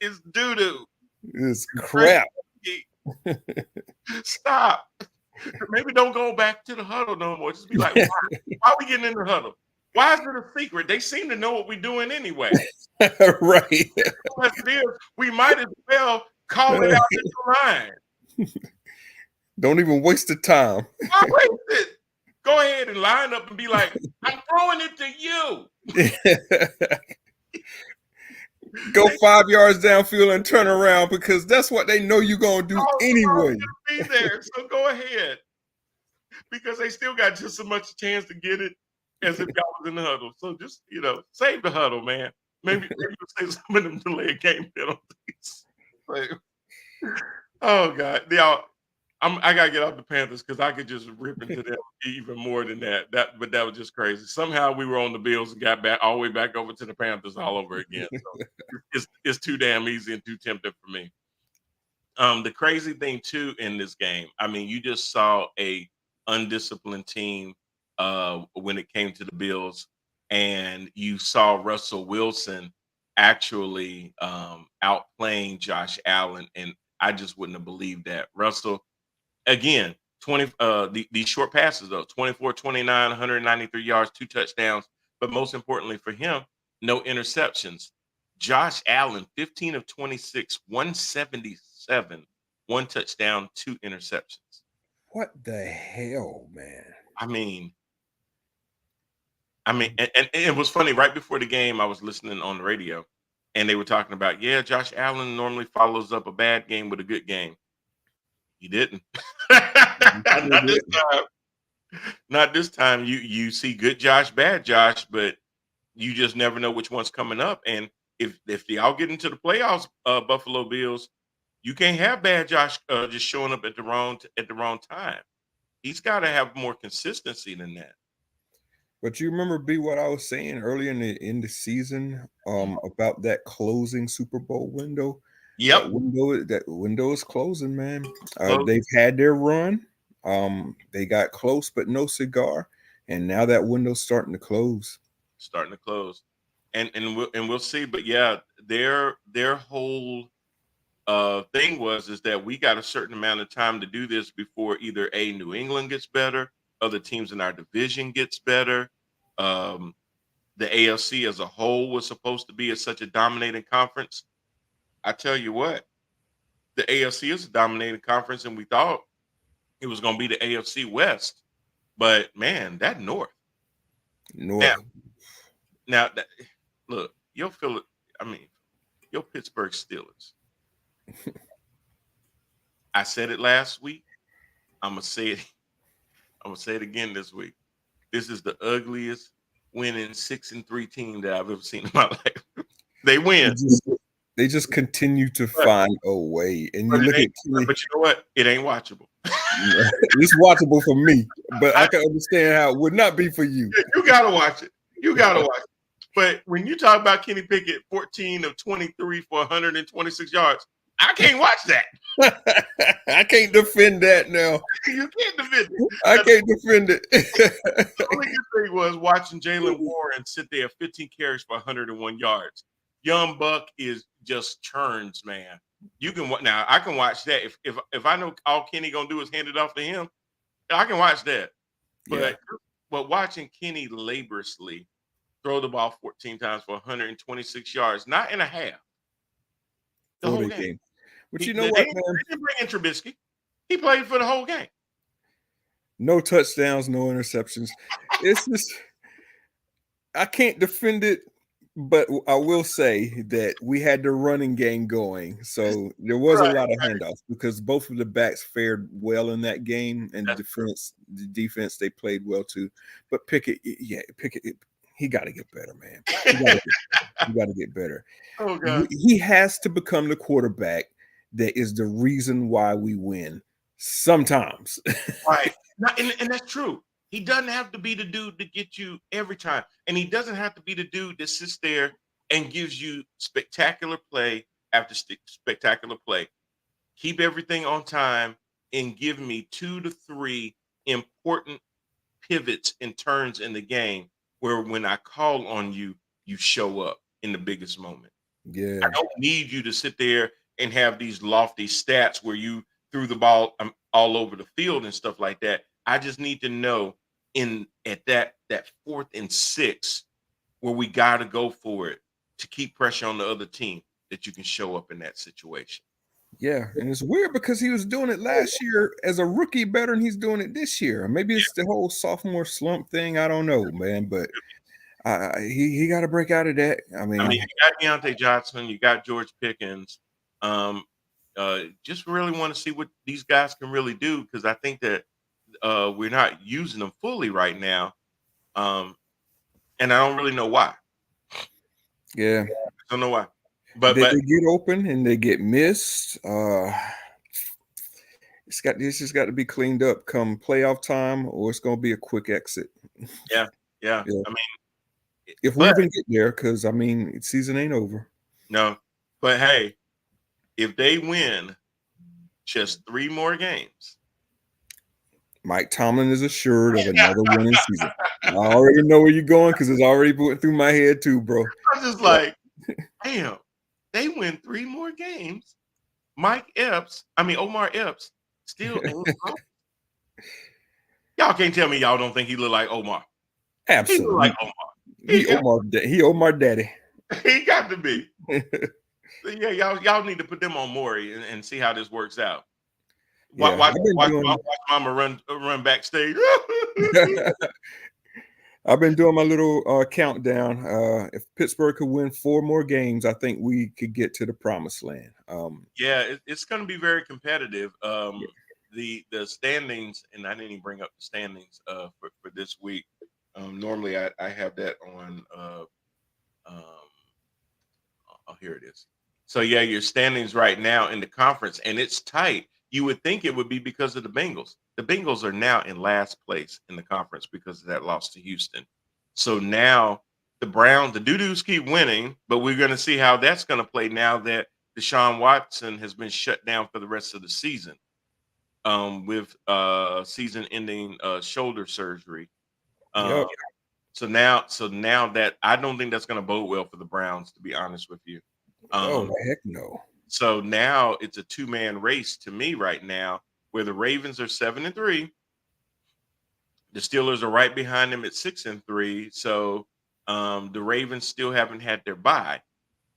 It's doo-doo. It's crap. Stop. Maybe don't go back to the huddle no more. Just be like, why are we getting in the huddle? Why is it a secret? They seem to know what we're doing anyway. Right. We might as well call it out in the line. Don't even waste the time. Why waste it? Go ahead and line up and be like, I'm throwing it to you. Go 5 yards downfield and turn around because that's what they know you're going to do anyway. Be there, so go ahead. Because they still got just as much chance to get it as if y'all was in the huddle. So just save the huddle, man. Maybe you'll say some of them delayed game penalties. Like, oh God, y'all. I gotta get off the Panthers because I could just rip into them even more than that. But that was just crazy. Somehow we were on the Bills and got back all the way back over to the Panthers all over again. So it's too damn easy and too tempting for me. The crazy thing too in this game, I mean, you just saw a undisciplined team when it came to the Bills, and you saw Russell Wilson actually outplaying Josh Allen, and I just wouldn't have believed that. Russell, again, 20 these short passes though, 24, 29, 193 yards, 2 touchdowns, but most importantly for him, no interceptions. Josh Allen, 15 of 26, 177, 1 touchdown, 2 interceptions. What the hell, man? I mean, and it was funny. Right before the game, I was listening on the radio, and they were talking about, yeah, Josh Allen normally follows up a bad game with a good game. He didn't. Not this time. Not this time. You see good Josh, bad Josh, but you just never know which one's coming up. And if y'all get into the playoffs, Buffalo Bills, you can't have bad Josh just showing up at the wrong time. He's got to have more consistency than that. But you remember, B, what I was saying earlier in the season about that closing Super Bowl window. Yep. That window is closing, man. They've had their run. They got close, but no cigar. And now that window's starting to close. And we'll see. But yeah, their whole thing is that we got a certain amount of time to do this before either New England gets better, other teams in our division gets better. The AFC as a whole was supposed to be such a dominating conference. I tell you what, the AFC is a dominating conference, and we thought it was going to be the AFC West. But man, that North. Now look, you'll feel it. I mean, your Pittsburgh Steelers. I said it last week. I'm gonna say it again this week. This is the ugliest winning 6-3 team that I've ever seen in my life. They win. They just continue to find a way. And you look at but you know what? It ain't watchable. It's watchable for me, but I can understand how it would not be for you. You gotta watch it. But when you talk about Kenny Pickett, 14 of 23 for 126 yards, I can't watch that. I can't defend that now. You can't defend it. I can't defend it. The only good thing was watching Jaylen Warren sit there 15 carries for 101 yards. Young Buck is just churns, man. You can now. I can watch that if I know all Kenny gonna do is hand it off to him. I can watch that. But watching Kenny laboriously throw the ball 14 times for 126 yards, not in a half. The whole game. But you know what, man? They didn't bring in Trubisky. He played for the whole game. No touchdowns, no interceptions. It's just I can't defend it. But I will say that we had the running game going. So there was a lot of handoffs because both of the backs fared well in that game. And the defense, they played well too. But Pickett, he got to get better, man. He got to get better. Oh, God. He has to become the quarterback that is the reason why we win sometimes. Right. And that's true. He doesn't have to be the dude to get you every time. And he doesn't have to be the dude that sits there and gives you spectacular play after spectacular play. Keep everything on time and give me 2 to 3 important pivots and turns in the game where when I call on you, you show up in the biggest moment. Yeah. I don't need you to sit there and have these lofty stats where you threw the ball all over the field and stuff like that. I just need to know at that 4th and 6 where we got to go for it to keep pressure on the other team that you can show up in that situation. Yeah, and it's weird because he was doing it last year as a rookie better than he's doing it this year. Maybe it's the whole sophomore slump thing. I don't know, man, but he got to break out of that. I mean, you got Deontay Johnson, you got George Pickens. Just really want to see what these guys can really do because I think that we're not using them fully right now. and I don't really know why. Yeah. I don't know why. But They get open and they get missed. This has got to be cleaned up come playoff time, or it's going to be a quick exit. yeah. Yeah. I mean, If we but even get there, because I mean, season ain't over. no. But hey, if they win just 3 more games, Mike Tomlin is assured of another winning season. I already know where you're going because it's already went through my head too, bro. I'm just Yep. like, damn, they win 3 more games. Omar Epps still ain't out. Y'all can't tell me y'all don't think he look like Omar. He look like Absolutely. Omar. He Omar daddy. He got to be. So yeah, y'all need to put them on Maury and see how this works out. Yeah, Watch Mama run backstage. I've been doing my little countdown. If Pittsburgh could win 4 more games, I think we could get to the promised land. Yeah, it's going to be very competitive. Yeah. The standings, and I didn't even bring up the standings for this week. Normally, I have that on. Oh, here it is. So yeah, your standings right now in the conference, and it's tight. You would think it would be because of the Bengals. The Bengals are now in last place in the conference because of that loss to Houston. So now the Browns, the Doo-Doos keep winning, but we're going to see how that's going to play now that Deshaun Watson has been shut down for the rest of the season with season-ending shoulder surgery. Yep. So now that I don't think that's going to bode well for the Browns, to be honest with you. Oh, heck no. So now it's a 2-man race to me right now, where the Ravens are 7-3. The Steelers are right behind them at 6-3. So the Ravens still haven't had their bye.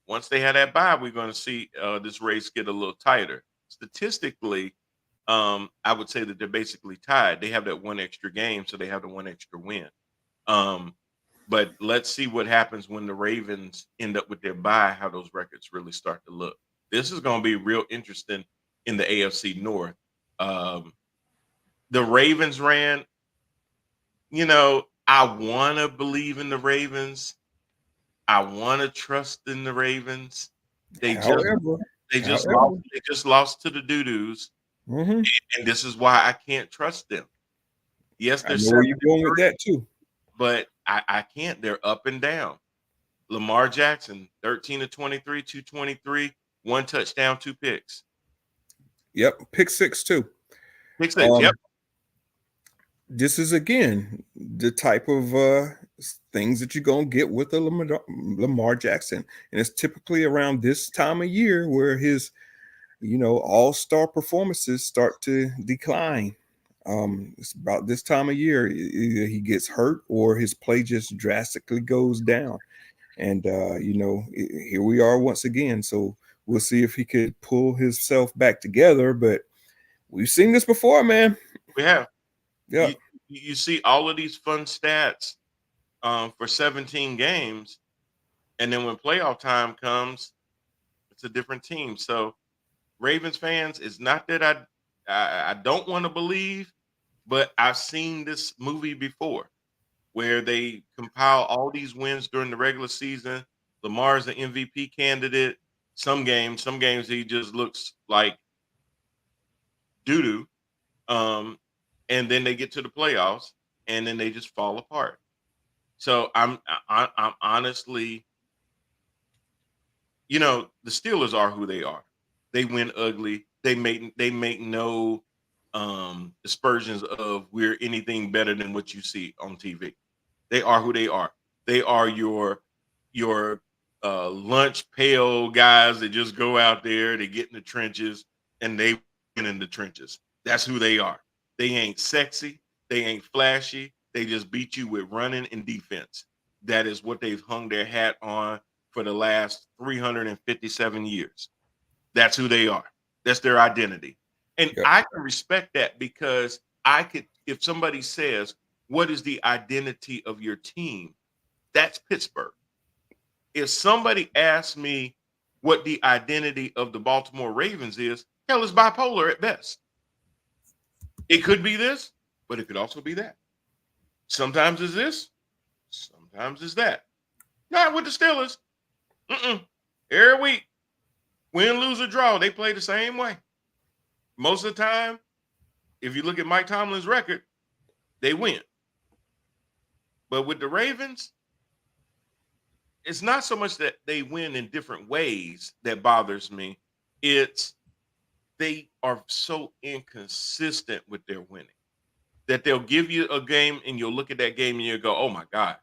Once they have that bye, we're going to see this race get a little tighter. Statistically, I would say that they're basically tied. They have that 1 extra game, so they have the 1 extra win. But let's see what happens when the Ravens end up with their bye, how those records really start to look. This is going to be real interesting in the AFC North. The Ravens ran, I want to believe in the Ravens. I want to trust in the Ravens. They just lost to the Doo-Doos, and this is why I can't trust them. Yes, I they're know where you're going with that too. but I can't. They're up and down. Lamar Jackson, 13-23, 223, 1 touchdown, 2 picks. Yep, pick 6 too. Pick 6, yep. This is again the type of things that you're gonna get with a Lamar Jackson, and it's typically around this time of year where his, all-star performances start to decline. It's about this time of year either he gets hurt or his play just drastically goes down. And here we are once again. So we'll see if he could pull himself back together. But we've seen this before, man. We have. Yeah. You see all of these fun stats for 17 games, and then when playoff time comes, it's a different team. So Ravens fans, it's not that I don't want to believe, but I've seen this movie before where they compile all these wins during the regular season. Lamar's an MVP candidate. Some games he just looks like doo-doo. And then they get to the playoffs and then they just fall apart. So I'm honestly, the Steelers are who they are. They win ugly. They make no aspersions of we're anything better than what you see on TV. They are who they are. They are your lunch pail guys that just go out there, they get in the trenches, and they win in the trenches. That's who they are. They ain't sexy. They ain't flashy. They just beat you with running and defense. That is what they've hung their hat on for the last 357 years. That's who they are. That's their identity. And Yep. I can respect that because if somebody says, what is the identity of your team? That's Pittsburgh. If somebody asks me what the identity of the Baltimore Ravens is, hell, it's bipolar at best. It could be this, but it could also be that. Sometimes it's this, sometimes Sometimes it's that. Not with the Steelers. Every week, win, lose, or draw, they play the same way. Most of the time, if you look at Mike Tomlin's record, they win. But with the Ravens, it's not so much that they win in different ways that bothers me. It's they are so inconsistent with their winning that they'll give you a game and you'll look at that game and you'll go, oh my God,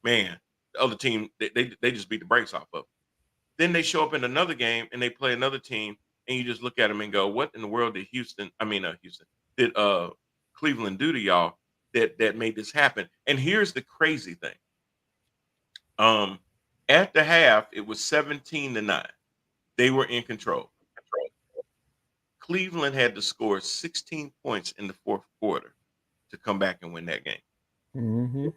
man, the other team, they just beat the brakes off of them. Then they show up in another game and they play another team and you just look at them and go, what in the world did did Cleveland do to y'all that made this happen? And here's the crazy thing. At the half, it was 17-9. They were in control. Cleveland had to score 16 points in the fourth quarter to come back and win that game. Mm-hmm.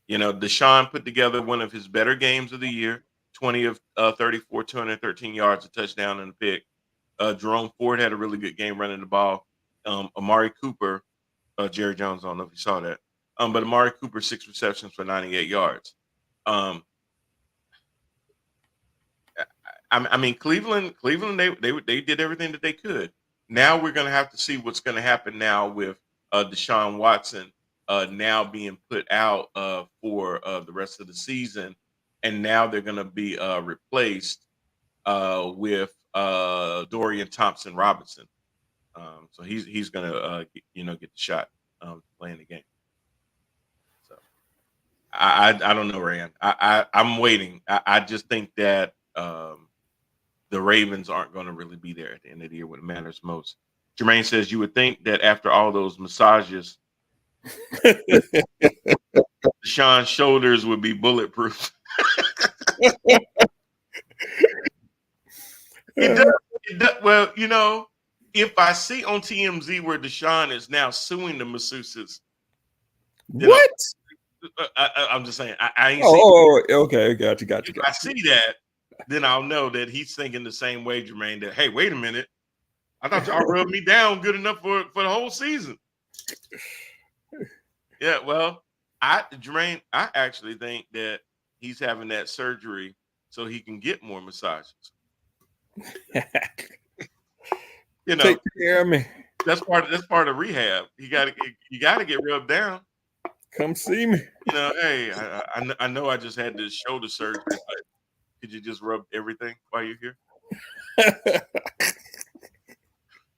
You know, Deshaun put together one of his better games of the year, 20 of 34, 213 yards, a touchdown, and a pick. Jerome Ford had a really good game running the ball. Amari Cooper, Jerry Jones, I don't know if you saw that. But Amari Cooper, 6 receptions for 98 yards. I mean, Cleveland, they did everything that they could. Now we're going to have to see what's going to happen now with Deshaun Watson now being put out for the rest of the season, and now they're going to be replaced with Dorian Thompson-Robinson. So he's going to get the shot playing the game. So I don't know, Rand. I'm waiting. I just think that the Ravens aren't going to really be there at the end of the year when it matters most. Jermaine says you would think that after all those massages, Deshaun's shoulders would be bulletproof. It does. Well, you know, if I see on TMZ where Deshaun is now suing the masseuses, What? I'm just saying. I ain't okay. Got you. If I see that, then I'll know that he's thinking the same way, Jermaine, that, hey, wait a minute. I thought y'all rubbed me down good enough for the whole season. Yeah, well, Jermaine, I actually think that he's having that surgery so he can get more massages. You know, take care of me. That's part of rehab. You gotta get rubbed down. Come see me. You know, hey, I know I just had this shoulder surgery, but could you just rub everything while you're here?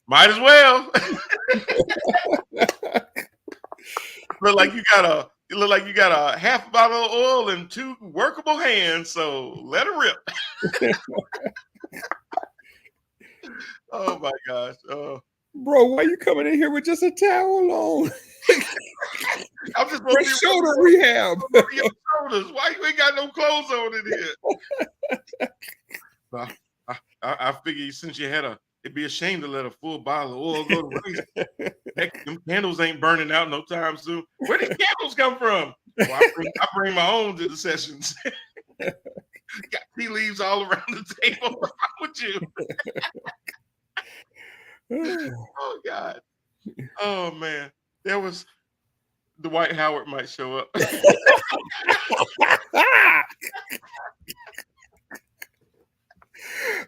Might as well. Look like you got a half bottle of oil and 2 workable hands, so let it rip. Oh my gosh. Bro, why you coming in here with just a towel on? I'm just for shoulder rehab. Your shoulders. Why you ain't got no clothes on in here? I figure since you had it'd be a shame to let a full bottle of oil go to waste. Heck, them candles ain't burning out no time soon. Where did candles come from? Well, I bring my own to the sessions. Got tea leaves all around the table. What's wrong with you? Oh God. Oh man. There was Dwight Howard might show up.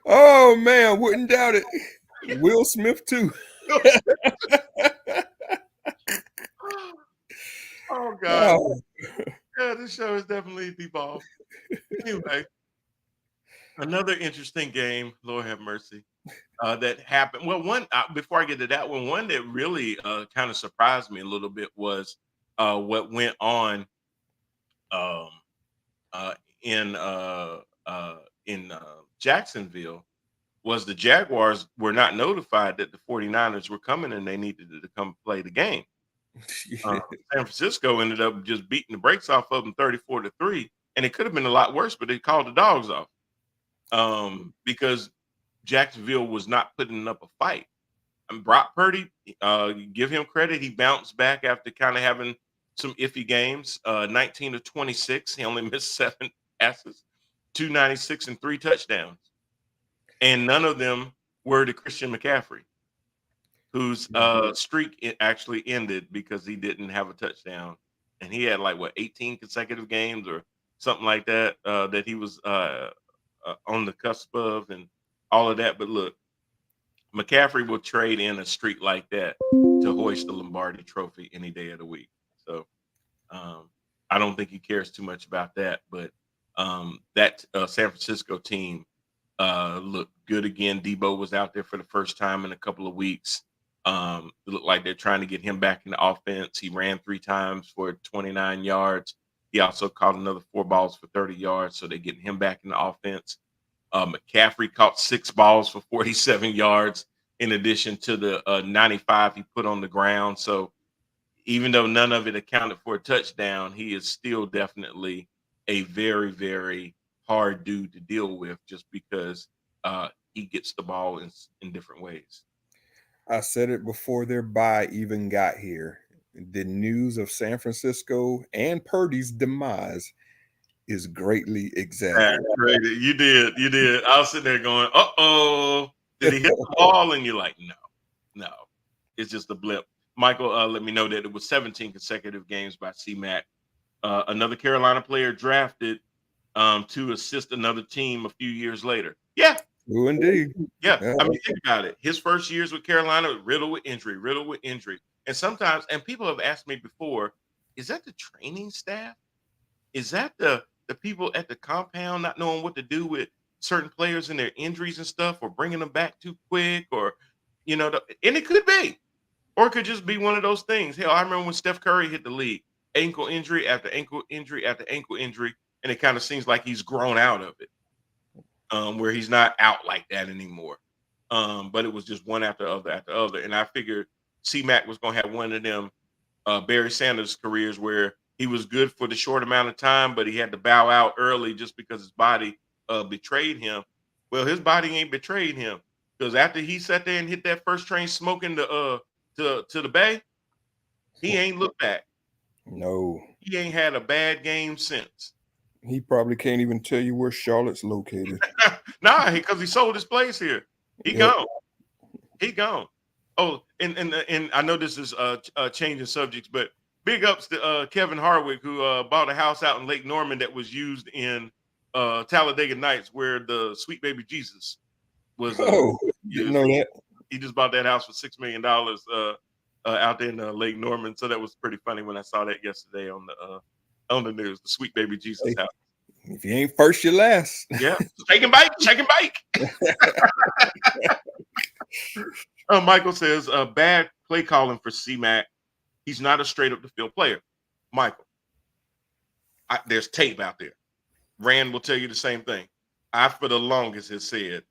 Oh man, wouldn't doubt it. Will Smith too. Oh God. Oh. Yeah, this show is definitely devolved. Anyway, another interesting game, Lord have mercy, that happened. Well, before I get to that one that really kind of surprised me a little bit was what went on in Jacksonville. Was the Jaguars were not notified that the 49ers were coming and they needed to come play the game. San Francisco ended up just beating the brakes off of them 34-3, and it could have been a lot worse, but they called the dogs off because Jacksonville was not putting up a fight. And Brock Purdy, give him credit, he bounced back after kind of having some iffy games. 19 of 26, he only missed 7 passes, 296 and 3 touchdowns, and none of them were to Christian McCaffrey, whose streak actually ended because he didn't have a touchdown and he had like what 18 consecutive games or something like that that he was on the cusp of and all of that. But look, McCaffrey will trade in a streak like that to hoist the Lombardi Trophy any day of the week. So I don't think he cares too much about that. But that San Francisco team looked good again. Debo was out there for the first time in a couple of weeks. It looked like they're trying to get him back in the offense. He ran 3 times for 29 yards. He also caught another 4 balls for 30 yards. So they're getting him back in the offense. McCaffrey caught 6 balls for 47 yards in addition to the 95 he put on the ground. So even though none of it accounted for a touchdown, he is still definitely a very, very hard dude to deal with just because he gets the ball in different ways. I said it before their bye even got here. The news of San Francisco and Purdy's demise is greatly exaggerated. You did. I was sitting there going, "Uh-oh, did he hit the ball?" And you're like, "No, it's just a blip." Michael let me know that it was 17 consecutive games by C-Mac. Another Carolina player drafted to assist another team a few years later. Yeah. Oh, indeed. Yeah. I mean, think about it. His first years with Carolina, riddled with injury. And sometimes, and people have asked me before, is that the training staff? Is that the people at the compound not knowing what to do with certain players and their injuries and stuff, or bringing them back too quick, or, and it could be, or it could just be one of those things. Hell, I remember when Steph Curry hit the league, ankle injury after ankle injury after ankle injury, and it kind of seems like he's grown out of it, where he's not out like that anymore. But it was just one after other. And I figured C-Mac was going to have one of them Barry Sanders careers where he was good for the short amount of time, but he had to bow out early just because his body betrayed him. Well, his body ain't betrayed him, because after he sat there and hit that first train smoking to the Bay, he ain't looked back. No. He ain't had a bad game since. He probably can't even tell you where Charlotte's located. Nah, because he sold his place here. He gone. Oh, and I know this is changing subjects, but big ups to Kevin Harwick, who bought a house out in Lake Norman that was used in Talladega Nights, where the Sweet Baby Jesus was. Didn't know that. He just bought that house for $6 million out there in Lake Norman. So that was pretty funny when I saw that yesterday on the news. The Sweet Baby Jesus house. If you ain't first, you're last. Yeah, shake and bake. Michael says, bad play calling for C-Mac. He's not a straight up the field player. Michael, there's tape out there. Rand will tell you the same thing. I, for the longest, has said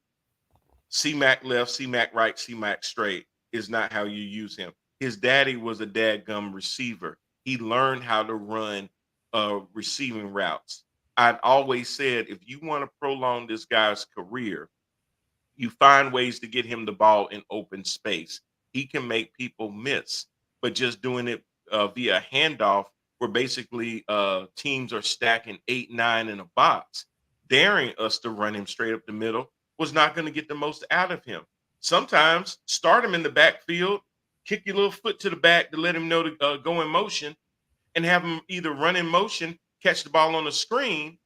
C-Mac left, C-Mac right, C-Mac straight is not how you use him. His daddy was a dadgum receiver. He learned how to run receiving routes. I'd always said, if you want to prolong this guy's career, you find ways to get him the ball in open space. He can make people miss, but just doing it via handoff, where basically teams are stacking 8, 9 in a box, daring us to run him straight up the middle, was not going to get the most out of him. Sometimes start him in the backfield, kick your little foot to the back to let him know to go in motion, and have him either run in motion, catch the ball on the screen.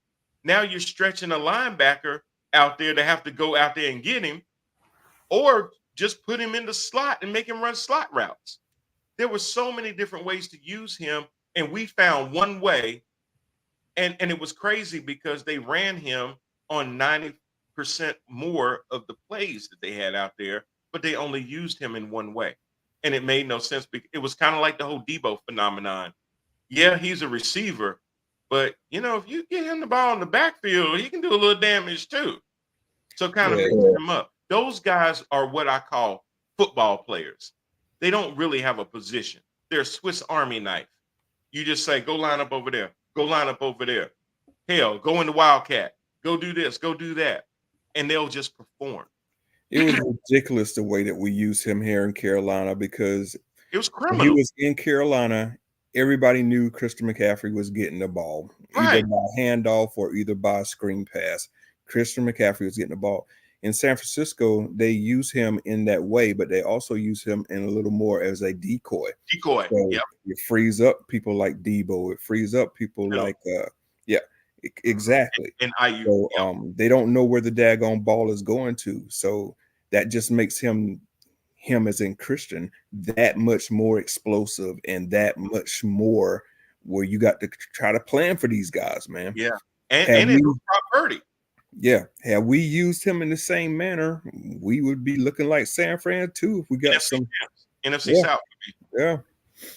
Now you're stretching a linebacker out there to have to go out there and get him, or just put him in the slot and make him run slot routes. There were so many different ways to use him, and we found one way, and it was crazy because they ran him on 90% more of the plays that they had out there, but they only used him in one way, and it made no sense. It was kind of like the whole Debo phenomenon. Yeah, he's a receiver, but if you get him the ball in the backfield, he can do a little damage too. So kind of mixing him up. Those guys are what I call football players. They don't really have a position. They're a Swiss Army knife. You just say, go line up over there. Go line up over there. Hell, go in the Wildcat. Go do this. Go do that. And they'll just perform. It was ridiculous the way that we use him here in Carolina, because it was criminal. When he was in Carolina, everybody knew Christian McCaffrey was getting the ball, either by handoff or either by a screen pass. Christian McCaffrey was getting the ball. in San Francisco, they use him in that way, but they also use him in a little more as a decoy. Decoy. So Yep. it frees up people like Debo. It frees up people like exactly. And IU. So Yep. they don't know where the daggone ball is going to. So that just makes him as in Christian that much more explosive and that much more where you got to try to plan for these guys, man. Yeah. And it was Brock Purdy. Yeah, had we used him in the same manner, we would be looking like San Fran too. If we got NFC South.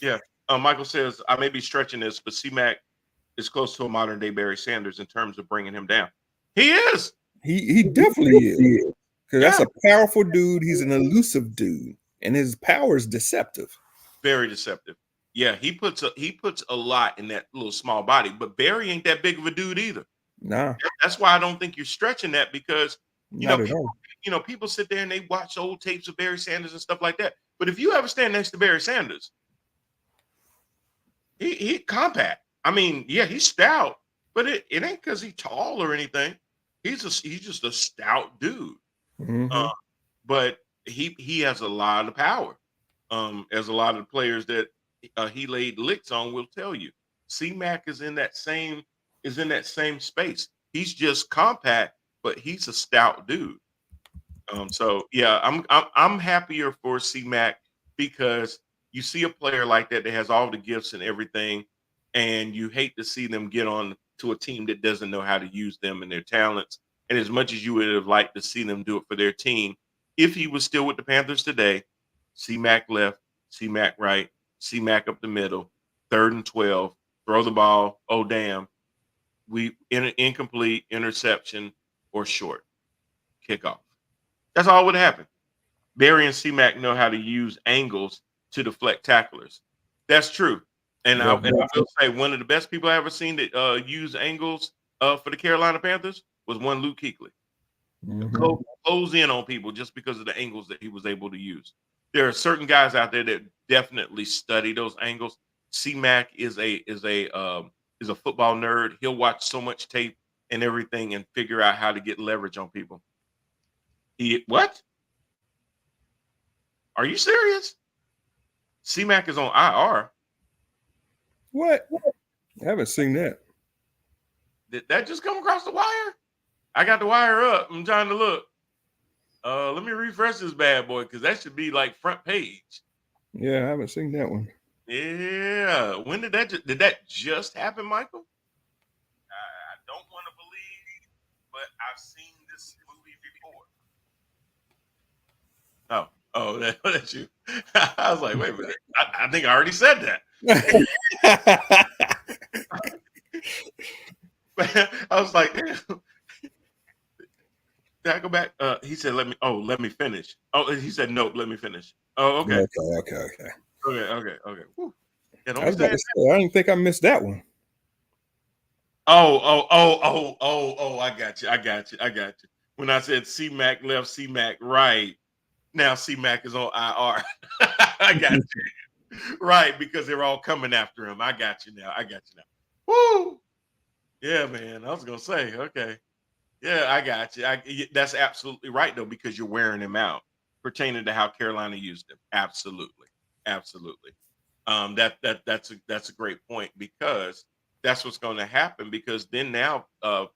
Yeah. Michael says I may be stretching this, but C-Mac is close to a modern day Barry Sanders in terms of bringing him down. He is. He definitely is. Because that's a powerful dude. He's an elusive dude, and his power is deceptive. Very deceptive. Yeah, he puts a lot in that little small body, but Barry ain't that big of a dude either. Nah, that's why I don't think you're stretching that because people sit there and they watch old tapes of Barry Sanders and stuff like that. But if you ever stand next to Barry Sanders, he compact. I mean, yeah, he's stout, but it ain't because he's tall or anything. He's just a stout dude. Mm-hmm. But he has a lot of power. As a lot of the players that he laid licks on will tell you. C-Mac is in that same space. He's just compact, but he's a stout dude. So yeah, I'm happier for C-Mac because you see a player like that has all the gifts and everything, and you hate to see them get on to a team that doesn't know how to use them and their talents. And as much as you would have liked to see them do it for their team, if he was still with the Panthers today, C-Mac left, C-Mac right, C-Mac up the middle, 3rd and 12, throw the ball. Oh, damn. Incomplete, interception, or short kickoff. That's all would happen. Barry and C-Mac know how to use angles to deflect tacklers. That's true. And I will say one of the best people I ever seen that use angles for the Carolina Panthers was one Luke Kuechly. Mm-hmm. Close in on people just because of the angles that he was able to use. There are certain guys out there that definitely study those angles. C-Mac is a football nerd. He'll watch so much tape and everything and figure out how to get leverage on people. What? Are you serious? C-Mac is on IR. What? I haven't seen that. Did that just come across the wire? I got the wire up. I'm trying to look. Let me refresh this bad boy because that should be like front page. Yeah, I haven't seen that one. Yeah. When did that just happen, Michael? I don't want to believe, but I've seen this movie before. Oh, that's you. I was like, wait a minute. I think I already said that. I was like, did I go back? He said, let me finish. Oh, he said, nope, let me finish. Oh, okay. Okay. Whew. Yeah, I was about to say, I didn't think I missed that one. Oh, I got you. When I said C-Mac left, C-Mac right, now C-Mac is on IR. I got you. Right, because they're all coming after him. I got you now. Woo! Yeah, man. I was going to say, okay. Yeah, I got you. That's absolutely right, though, because you're wearing him out, pertaining to how Carolina used him. Absolutely. That's a great point because that's what's going to happen because then now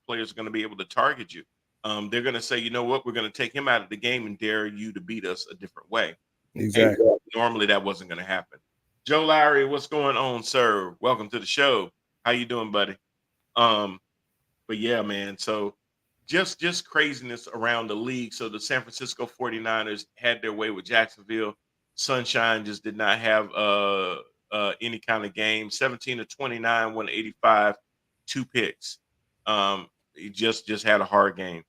players are going to be able to target you. They're going to say, you know what, we're going to take him out of the game and dare you to beat us a different way. Exactly. And normally that wasn't going to happen. Joe Lowry, what's going on, sir? Welcome to the show. How you doing, buddy? But yeah, man. So just craziness around the league. So the San Francisco 49ers had their way with Jacksonville. Sunshine just did not have any kind of game. 17 of 29, 185, 2 picks. He just had a hard game.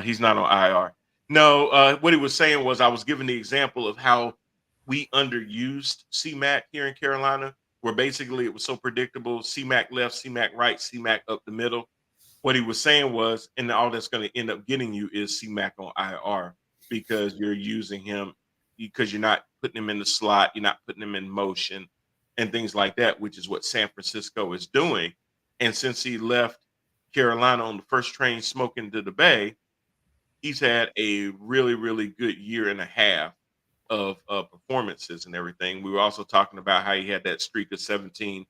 He's not on IR. No, what he was saying was I was giving the example of how we underused C-Mac here in Carolina, where basically it was so predictable. C-Mac left, C-Mac right, C-Mac up the middle. What he was saying was, and all that's going to end up getting you is C-Mac on IR because you're using him because you're not putting him in the slot, you're not putting him in motion and things like that, which is what San Francisco is doing. And since he left Carolina on the first train smoking to the Bay, he's had a really, really good year and a half of performances and everything. We were also talking about how he had that streak of 17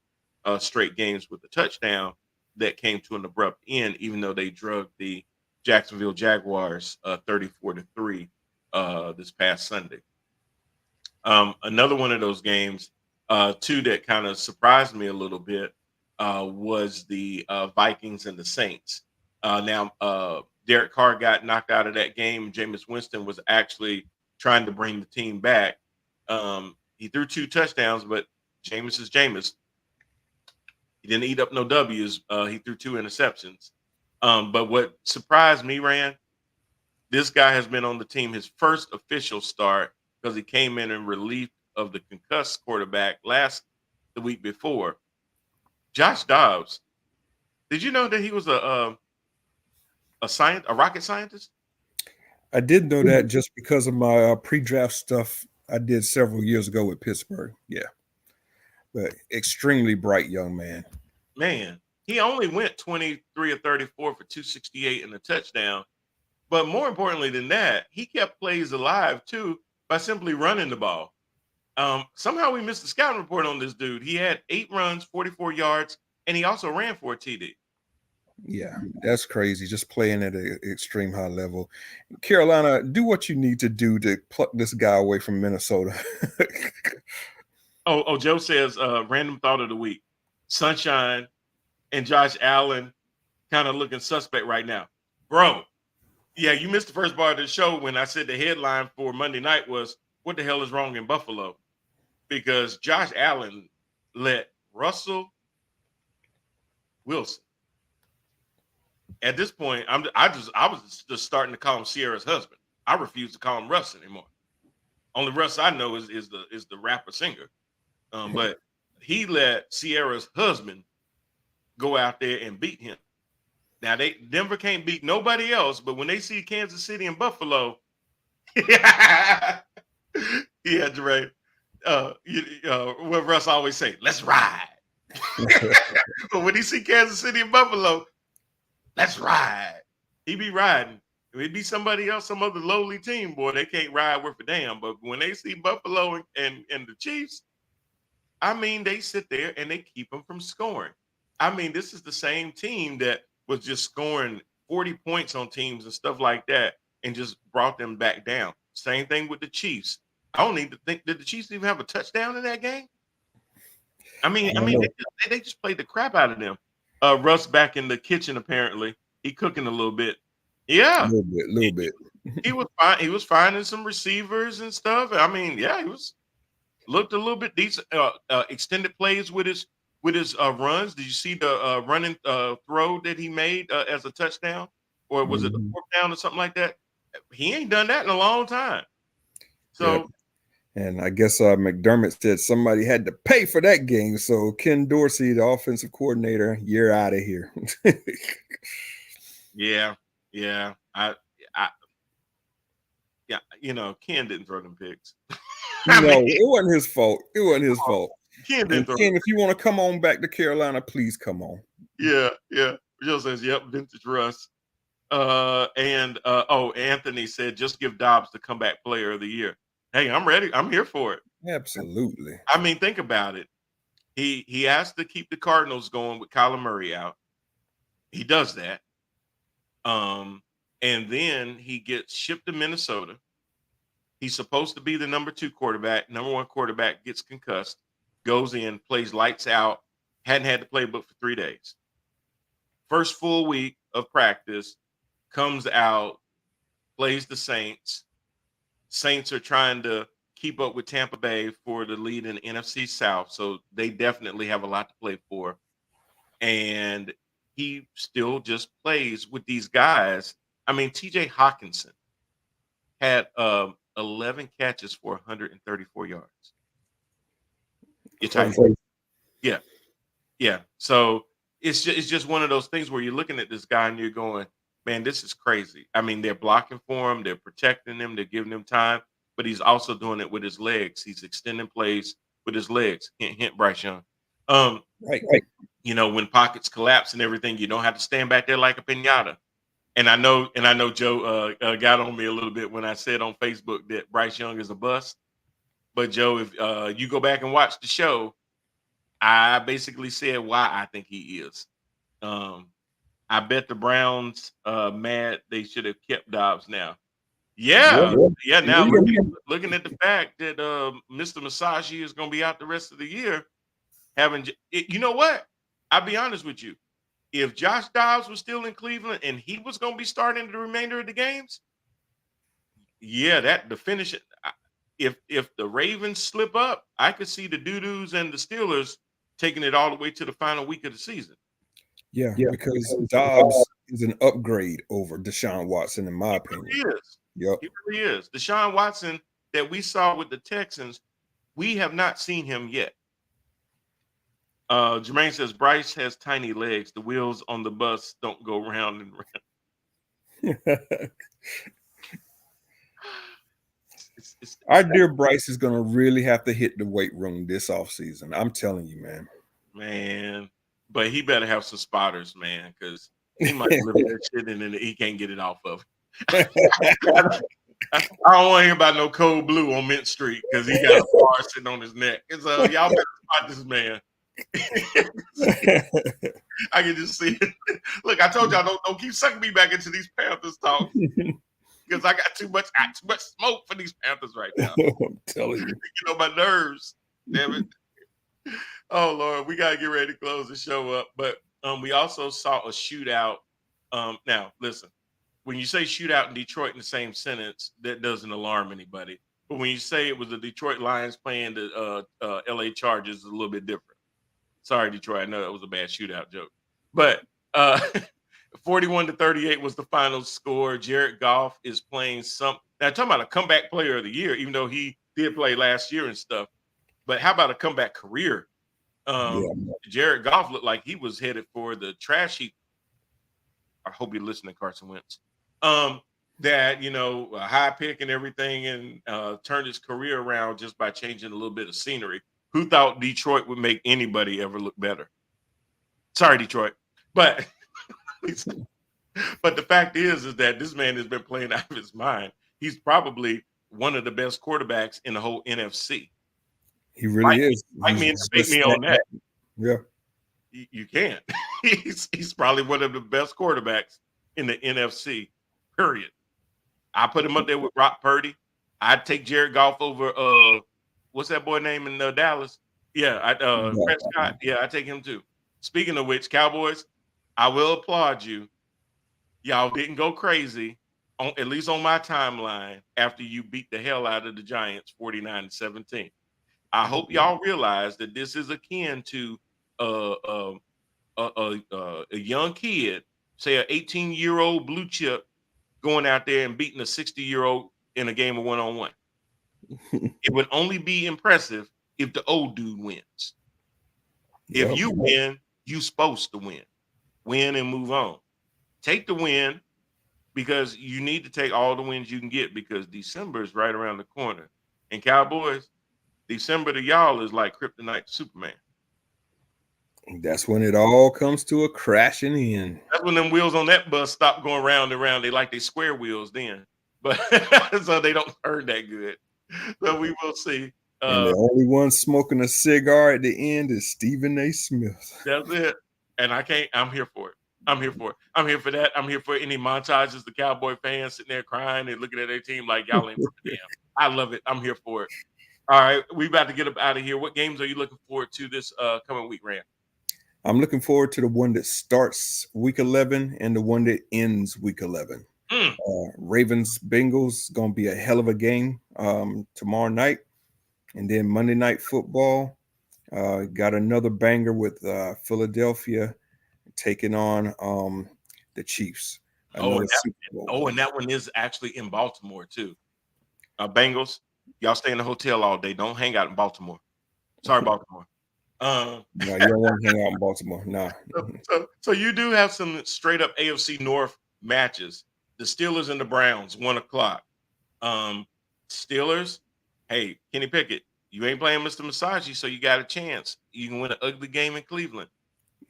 straight games with a touchdown that came to an abrupt end, even though they drugged the Jacksonville Jaguars 34-3 this past Sunday. Another one of those games, too, that kind of surprised me a little bit was the Vikings and the Saints. Now, Derek Carr got knocked out of that game. Jameis Winston was actually trying to bring the team back. He threw 2 touchdowns, but Jameis is Jameis. He didn't eat up no W's. He threw 2 interceptions. But what surprised me, Rand, this guy has been on the team his first official start because he came in relief of the concussed quarterback the week before. Josh Dobbs. Did you know that he was a rocket scientist? I did know that just because of my pre-draft stuff I did several years ago with Pittsburgh. Yeah. But extremely bright young man. Man, he only went 23 or 34 for 268 and a touchdown. But more importantly than that, he kept plays alive too by simply running the ball. Somehow we missed the scouting report on this dude. He had 8 runs, 44 yards, and he also ran for a TD. Yeah, that's crazy. Just playing at an extreme high level. Carolina, do what you need to do to pluck this guy away from Minnesota. Joe says, random thought of the week. Sunshine and Josh Allen kind of looking suspect right now. Bro, yeah, you missed the first part of the show when I said the headline for Monday night was, what the hell is wrong in Buffalo? Because Josh Allen let Russell Wilson. At this point, I was just starting to call him Sierra's husband. I refuse to call him Russ anymore. Only Russ I know is the rapper singer. But he let Sierra's husband go out there and beat him. Now Denver can't beat nobody else, but when they see Kansas City and Buffalo, yeah, Dre. What Russ always say, let's ride. But when he see Kansas City and Buffalo, let's ride. He be riding. If it be somebody else, some other lowly team, boy, they can't ride worth a damn. But when they see Buffalo and the Chiefs, I mean, they sit there and they keep them from scoring. I mean, this is the same team that was just scoring 40 points on teams and stuff like that and just brought them back down. Same thing with the Chiefs. I don't need to think, did the Chiefs even have a touchdown in that game? I mean, they just played the crap out of them. Russ back in the kitchen, apparently. He cooking a little bit. Yeah. A little bit. He was fine. He was finding some receivers and stuff. I mean, yeah, looked a little bit decent. Extended plays with his runs. Did you see the running throw that he made as a touchdown? Or was it a 4th down or something like that? He ain't done that in a long time. So yep. And I guess McDermott said somebody had to pay for that game. So Ken Dorsey, the offensive coordinator, you're out of here. Yeah. Ken didn't throw them picks. It wasn't his fault. Ken didn't throw Ken, if you want to come on back to Carolina, please come on. Yeah. Joe says, yep, vintage Russ. Anthony said, just give Dobbs the comeback player of the year. Hey, I'm ready. I'm here for it. Absolutely. I mean, think about it. He has to keep the Cardinals going with Kyler Murray out. He does that. And then he gets shipped to Minnesota. He's supposed to be the number 2 quarterback. Number 1 quarterback gets concussed, goes in, plays lights out, hadn't had the playbook for 3 days. First full week of practice, comes out, plays the Saints. Saints are trying to keep up with Tampa Bay for the lead in the NFC South, so they definitely have a lot to play for. And he still just plays with these guys. I mean, TJ Hawkinson had 11 catches for 134 yards. Yeah. So it's just one of those things where you're looking at this guy and you're going, man, this is crazy. I mean, they're blocking for him, they're protecting him, they're giving him time, but he's also doing it with his legs. He's extending plays with his legs. Hint, Bryce Young. Right. When pockets collapse and everything, you don't have to stand back there like a piñata. And I know Joe got on me a little bit when I said on Facebook that Bryce Young is a bust. But Joe, if you go back and watch the show, I basically said why I think he is. I bet the Browns mad they should have kept Dobbs now. Yeah, yeah. Now looking at the fact that Mr. Masagi is going to be out the rest of the year, you know what? I'll be honest with you. If Josh Dobbs was still in Cleveland and he was going to be starting the remainder of the games, yeah, that the finish. If the Ravens slip up, I could see the Doo-Doos and the Steelers taking it all the way to the final week of the season. Yeah, because Dobbs is an upgrade over Deshaun Watson, in my opinion. He is. Yep. He really is. Deshaun Watson that we saw with the Texans, we have not seen him yet. Jermaine says Bryce has tiny legs. The wheels on the bus don't go round and round. Our dear Bryce is going to really have to hit the weight room this offseason. I'm telling you, man. Man, but he better have some spotters, man, because he might live that shit and then he can't get it off of. I don't want to hear about no cold blue on Mint Street because he got a bar sitting on his neck. And so y'all better spot this man. I can just see it. Look, I told y'all don't keep sucking me back into these Panthers talk because I got too much smoke for these Panthers right now. I'm telling you. You know, my nerves. Damn it. Oh Lord, we gotta get ready to close the show up. But we also saw a shootout. Now listen, when you say shootout in Detroit in the same sentence, that doesn't alarm anybody. But when you say it was the Detroit Lions playing the LA Chargers, it's a little bit different. Sorry, Detroit. I know that was a bad shootout joke. But 41-38 was the final score. Jared Goff is playing now talking about a comeback player of the year, even though he did play last year and stuff. But how about a comeback career? Jared Goff looked like he was headed for the trash heap. I hope you're listening, Carson Wentz. That, you know, a high pick and everything, and turned his career around just by changing a little bit of scenery. Who thought Detroit would make anybody ever look better? Sorry, Detroit. But the fact is that this man has been playing out of his mind. He's probably one of the best quarterbacks in the whole NFC. He really is. Like me and debate me on that. Yeah. You can't. He's probably one of the best quarterbacks in the NFC, period. I put him up there with Brock Purdy. I'd take Jared Goff over what's that boy name in Dallas? Yeah, Prescott. Yeah, I take him too. Speaking of which, Cowboys, I will applaud you. Y'all didn't go crazy, at least on my timeline, after you beat the hell out of the Giants 49-17. I hope y'all realize that this is akin to a young kid, say an 18-year-old blue chip, going out there and beating a 60-year-old in a game of one-on-one. It would only be impressive if the old dude wins. If you win, you're supposed to win. Win and move on. Take the win because you need to take all the wins you can get because December is right around the corner. And Cowboys, December to y'all is like kryptonite to Superman. That's when it all comes to a crashing in. That's when them wheels on that bus stop going round and round. They like they square wheels then. But so they don't turn that good. So we will see. And the only one smoking a cigar at the end is Stephen A. Smith. That's it. And I'm here for it. I'm here for it. I'm here for that. I'm here for any montages, the Cowboy fans sitting there crying and looking at their team like y'all ain't damn. I love it. I'm here for it. All right. We about to get up out of here. What games are you looking forward to this coming week, Rand? I'm looking forward to the one that starts week 11 and the one that ends week 11. Ravens Bengals going to be a hell of a game tomorrow night. And then Monday Night Football got another banger with Philadelphia taking on the Chiefs. And that one is actually in Baltimore too. Bengals, y'all stay in the hotel all day. Don't hang out in Baltimore. Sorry, Baltimore. No, you don't want to hang out in Baltimore. No. So you do have some straight up AFC North matches. The Steelers and the Browns, 1:00. Steelers, hey, Kenny Pickett, you ain't playing Mr. Masagi, so you got a chance. You can win an ugly game in Cleveland.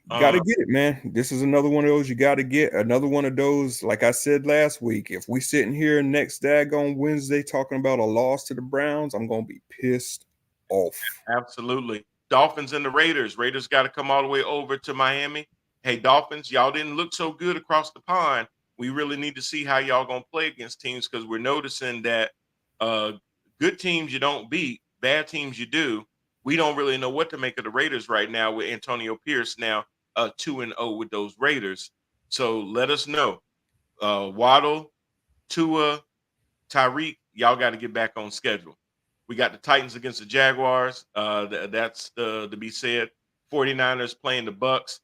Got to get it, man. This is another one of those you got to get. Another one of those, like I said last week, if we sitting here next daggone Wednesday talking about a loss to the Browns, I'm going to be pissed off. Absolutely. Dolphins and the Raiders. Raiders got to come all the way over to Miami. Hey, Dolphins, y'all didn't look so good across the pond. We really need to see how y'all going to play against teams because we're noticing that good teams you don't beat, bad teams you do. We don't really know what to make of the Raiders right now with Antonio Pierce now 2-0 with those Raiders. So let us know. Waddle, Tua, Tyreek, y'all got to get back on schedule. We got the Titans against the Jaguars. That's to be said. 49ers playing the Bucks.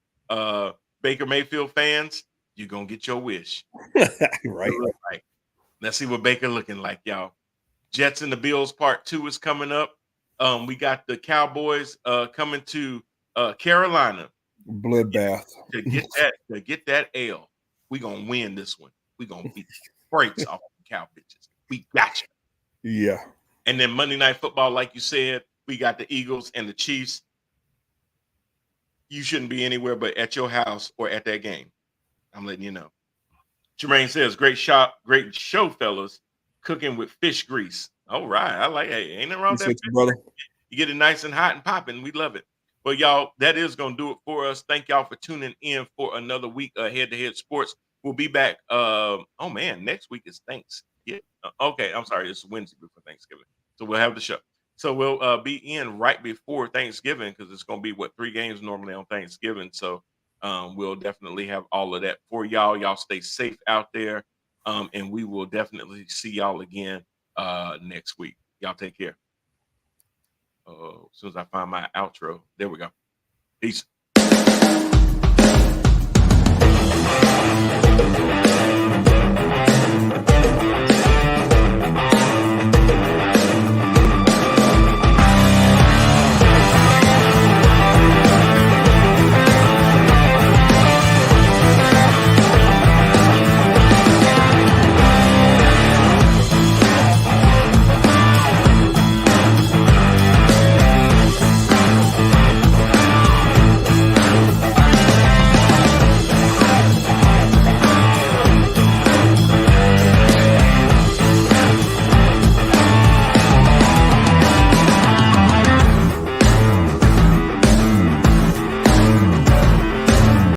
Baker Mayfield fans, you're going to get your wish. Right. Let's see what Baker looking like, y'all. Jets and the Bills part 2 is coming up. We got the Cowboys coming to Carolina. Bloodbath. To get that L. We're going to win this one. We're going to beat breaks off the cow bitches. We got you. Yeah. And then Monday Night Football, like you said, we got the Eagles and the Chiefs. You shouldn't be anywhere but at your house or at that game. I'm letting you know. Jermaine says, great show, fellas. Cooking with fish grease. All right. I like it. Ain't nothing wrong with that, brother. You get it nice and hot and popping. We love it. But y'all, that is going to do it for us. Thank y'all for tuning in for another week of Head to Head Sports. We'll be back. Next week is Thanksgiving. Okay, I'm sorry. It's Wednesday before Thanksgiving. So we'll have the show. So we'll be in right before Thanksgiving because it's going to be 3 games normally on Thanksgiving. So we'll definitely have all of that for y'all. Y'all stay safe out there. And we will definitely see y'all again next week. Y'all take care. As soon as I find my outro, there we go. Peace.